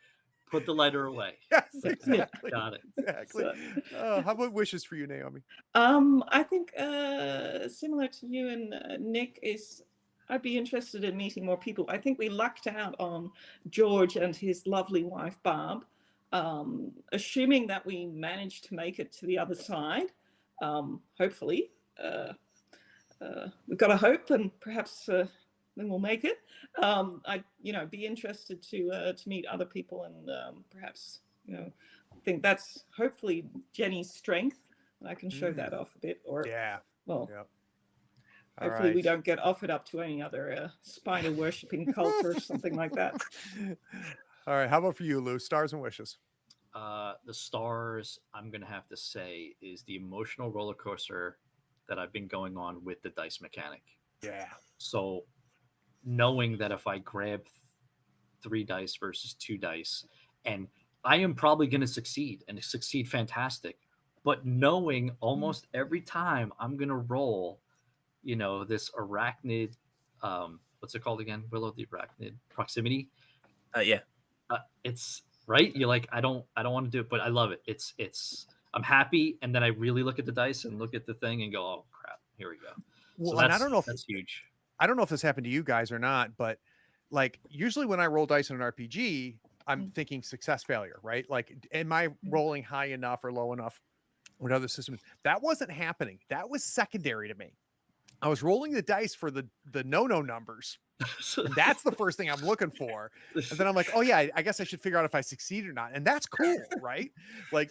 put the lighter away. Yes, exactly. Got it. Exactly. How about wishes for you, Naomi? I think similar to you and Nick is I'd be interested in meeting more people. I think we lucked out on George and his lovely wife Barb. Assuming that we managed to make it to the other side, hopefully. We've got a hope, and perhaps then we'll make it. I'd be interested to meet other people, and perhaps I think that's hopefully Jenny's strength, and I can show that off a bit. Or well, Yep. hopefully we don't get offered up to any other spider worshipping cult or something like that. All right. How about for you, Lou? Stars and wishes. The stars, I'm gonna have to say, is the emotional roller coaster that I've been going on with the dice mechanic. Yeah. So knowing that if I grab 3 dice versus 2 dice, and I am probably going to succeed and succeed fantastic, but knowing almost every time I'm going to roll, this arachnid, what's it called again? Willow, the arachnid proximity. Yeah. It's right. You're like, I don't want to do it, but I love it. I'm happy. And then I really look at the dice and look at the thing and go, oh crap, here we go. Well, So and I don't know if that's huge. I don't know if this happened to you guys or not, but like usually when I roll dice in an RPG, I'm thinking success failure, right? Like, am I rolling high enough or low enough with other systems? That wasn't happening. That was secondary to me. I was rolling the dice for the no numbers. And that's the first thing I'm looking for. And then I'm like, oh yeah, I guess I should figure out if I succeed or not. And that's cool, right? Like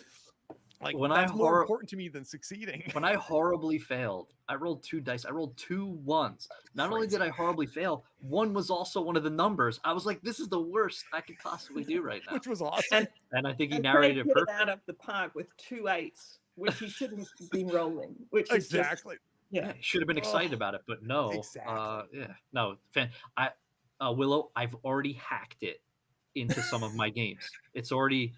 when that's more important to me than succeeding. When I horribly failed, I rolled 2 dice. I rolled 2 ones. Not only did I horribly fail, 1 was also one of the numbers. I was like, this is the worst I could possibly do right now. Which was awesome. And I think he narrated it perfectly. Out of the park with 2 8s, which he shouldn't be rolling. Which exactly. Yeah, should have been excited about it, but no. Exactly. No. Willow, I've already hacked it into some of my games. It's already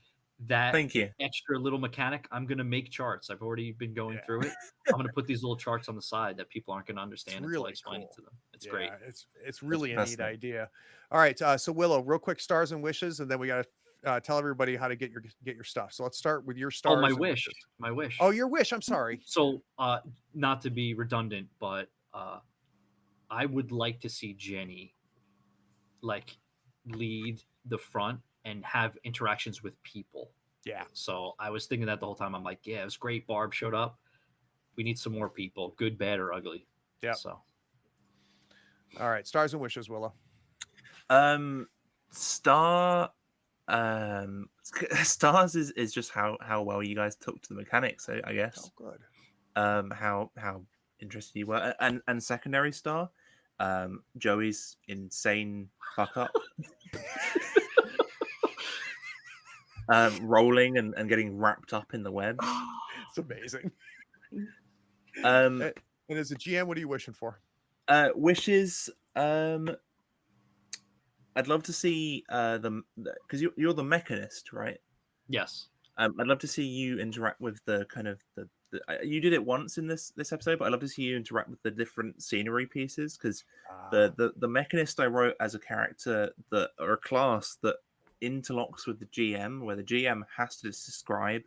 that Thank you. extra little mechanic. I'm going to make charts. I've already been going through it. I'm going to put these little charts on the side that people aren't going to understand until I explain it to them. It's great. It's really a neat idea. All right. So Willow, real quick, stars and wishes, and then we got to tell everybody how to get your stuff. So let's start with your stars. Oh, my wish. My wish. Oh, your wish. I'm sorry. So not to be redundant, but I would like to see Jenny lead the front and have interactions with people. Yeah. So I was thinking that the whole time. I'm like, yeah, it was great. Barb showed up. We need some more people, good, bad, or ugly. Yeah. So. All right. Stars and wishes, Willow. Stars is just how well you guys took to the mechanics, I guess. Oh, good. How interested you were, and secondary star, Joey's insane fuck up. Rolling and getting wrapped up in the web. It's amazing. And as a GM, what are you wishing for? Wishes. I'd love to see because you're the mechanist, right? Yes. I'd love to see you interact with the kind of the you did it once in this episode, but I'd love to see you interact with the different scenery pieces, because the mechanist I wrote as a character or a class that interlocks with the GM, where the GM has to describe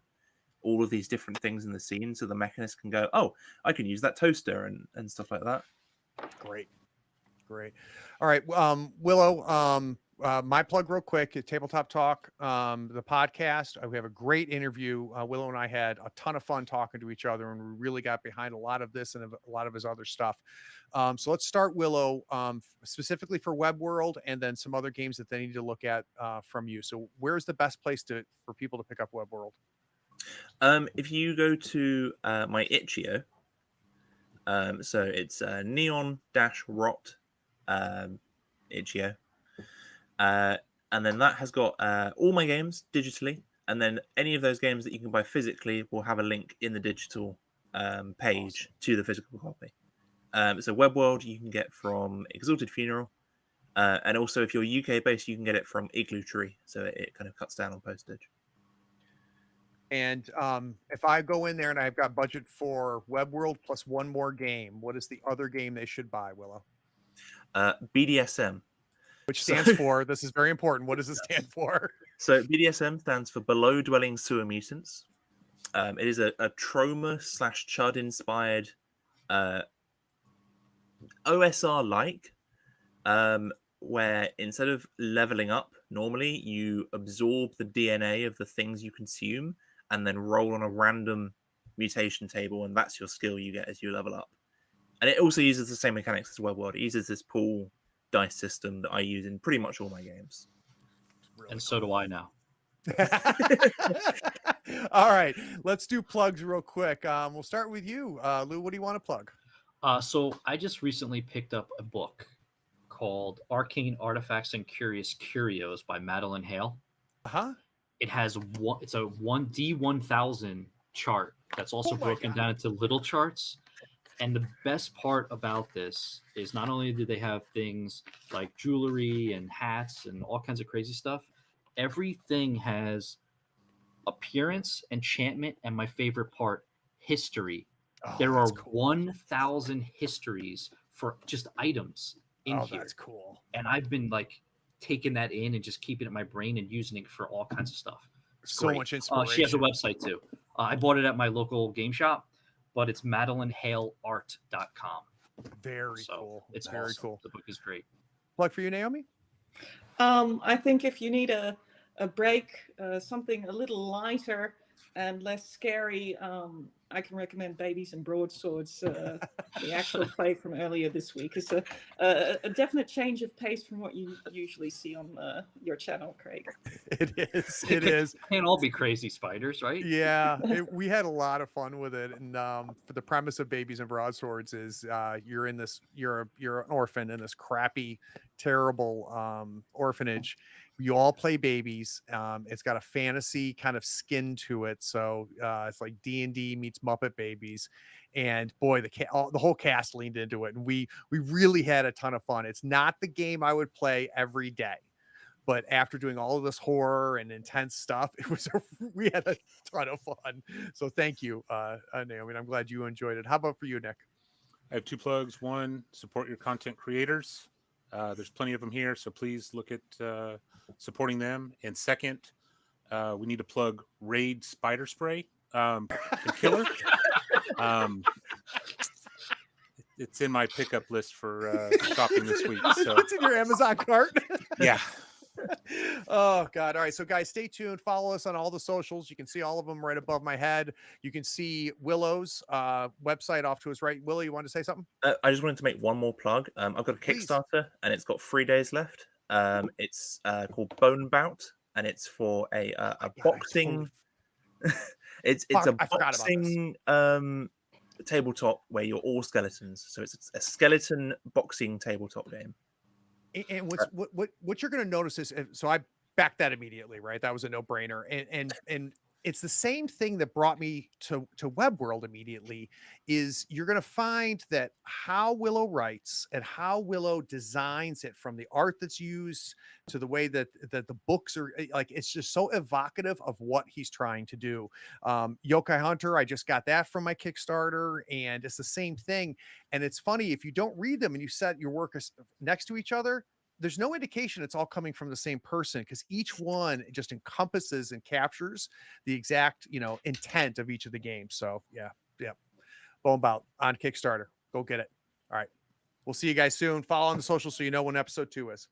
all of these different things in the scene, so the mechanist can go, oh, I can use that toaster and stuff like that. Great. All right, Willow, my plug real quick at Tabletop Talk, the podcast. We have a great interview. Willow and I had a ton of fun talking to each other, and we really got behind a lot of this and a lot of his other stuff. So let's start, Willow, specifically for WEBWORLD, and then some other games that they need to look at from you. So where's the best place for people to pick up WEBWORLD? If you go to my itch.io, so it's neon-rot itch.io. And then that has got all my games digitally, and then any of those games that you can buy physically will have a link in the digital page to the physical copy. So WEBWORLD you can get from Exalted Funeral, and also if you're UK based, you can get it from Igloo Tree, so it kind of cuts down on postage. And if I go in there and I've got budget for WEBWORLD plus one more game, what is the other game they should buy, Willow? BDSM. Which stands for, this is very important, what does it stand for? So BDSM stands for Below Dwelling Sewer Mutants. It is a Troma/Chud inspired OSR-like, where instead of leveling up normally, you absorb the DNA of the things you consume and then roll on a random mutation table, and that's your skill you get as you level up. And it also uses the same mechanics as WEBWORLD. It uses this pool dice system that I use in pretty much all my games. Really And so do I now. All right, let's do plugs real quick. We'll start with you, Lou. What do you want to plug? So I just recently picked up a book called Arcane Artifacts and Curious Curios by Madeline Hale. It has it's a D1000 chart that's also broken down into little charts. And the best part about this is not only do they have things like jewelry and hats and all kinds of crazy stuff, everything has appearance, enchantment, and my favorite part, history. There are 1,000 histories for just items in here. That's cool. And I've been like taking that in and just keeping it in my brain and using it for all kinds of stuff. It's so great. much inspiration. She has a website too. I bought it at my local game shop, but it's madelinehaleart.com. Very cool. It's very awesome. cool. The book is great. Plug for you, Naomi? I think if you need a break, something a little lighter and less scary, I can recommend Babies and Broadswords. The actual play from earlier this week is a definite change of pace from what you usually see on your channel, Craig. It is. It is. Can't all be crazy spiders, right? Yeah, we had a lot of fun with it. And for the premise of Babies and Broadswords is you're in this, you're an orphan in this crappy, terrible orphanage. You all play babies. It's got a fantasy kind of skin to it, so it's like D&D meets Muppet Babies. And boy, the whole cast leaned into it, and we really had a ton of fun. It's not the game I would play every day, but after doing all of this horror and intense stuff, we had a ton of fun. So thank you, Naomi. I'm glad you enjoyed it. How about for you, Nick? I have 2 plugs. One, support your content creators. There's plenty of them here, so please look at supporting them. And second, we need to plug Raid Spider Spray and Killer. It's in my pickup list for shopping this week. So it's in your Amazon cart. Yeah. Oh God. All right. So guys, stay tuned. Follow us on all the socials. You can see all of them right above my head. You can see Willow's website off to his right. Willow, you want to say something? I just wanted to make one more plug. I've got a Kickstarter and it's got 3 days left. It's called Bone Bout, and it's for a boxing. It's a boxing tabletop where you're all skeletons. So it's a skeleton boxing tabletop game. And what you're going to notice is, so I backed that immediately, right? That was a no-brainer. And it's the same thing that brought me to WEBWORLD immediately. Is you're going to find that how Willow writes and how Willow designs it, from the art that's used to the way that the books are, like, it's just so evocative of what he's trying to do. Yokai Hunter, I just got that from my Kickstarter, and it's the same thing. And it's funny, if you don't read them and you set your work next to each other, there's no indication it's all coming from the same person, because each one just encompasses and captures the exact, intent of each of the games. So yeah. Bone Bout on Kickstarter. Go get it. All right. We'll see you guys soon. Follow on the social so you know when episode 2 is.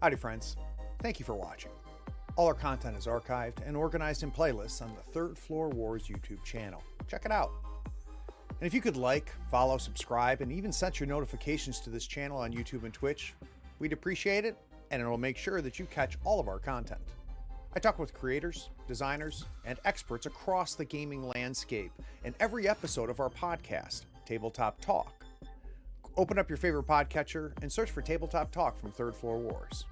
Howdy, friends. Thank you for watching. All our content is archived and organized in playlists on the Third Floor Wars YouTube channel. Check it out. And if you could like, follow, subscribe, and even set your notifications to this channel on YouTube and Twitch, we'd appreciate it, and it will make sure that you catch all of our content. I talk with creators, designers, and experts across the gaming landscape in every episode of our podcast, Tabletop Talk. Open up your favorite podcatcher and search for Tabletop Talk from Third Floor Wars.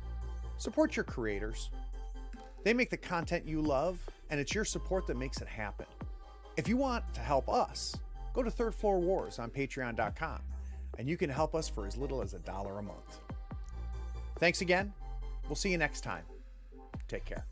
Support your creators. They make the content you love, and it's your support that makes it happen. If you want to help us, go to Third Floor Wars on patreon.com, and you can help us for as little as $1 a month. Thanks again. We'll see you next time. Take care.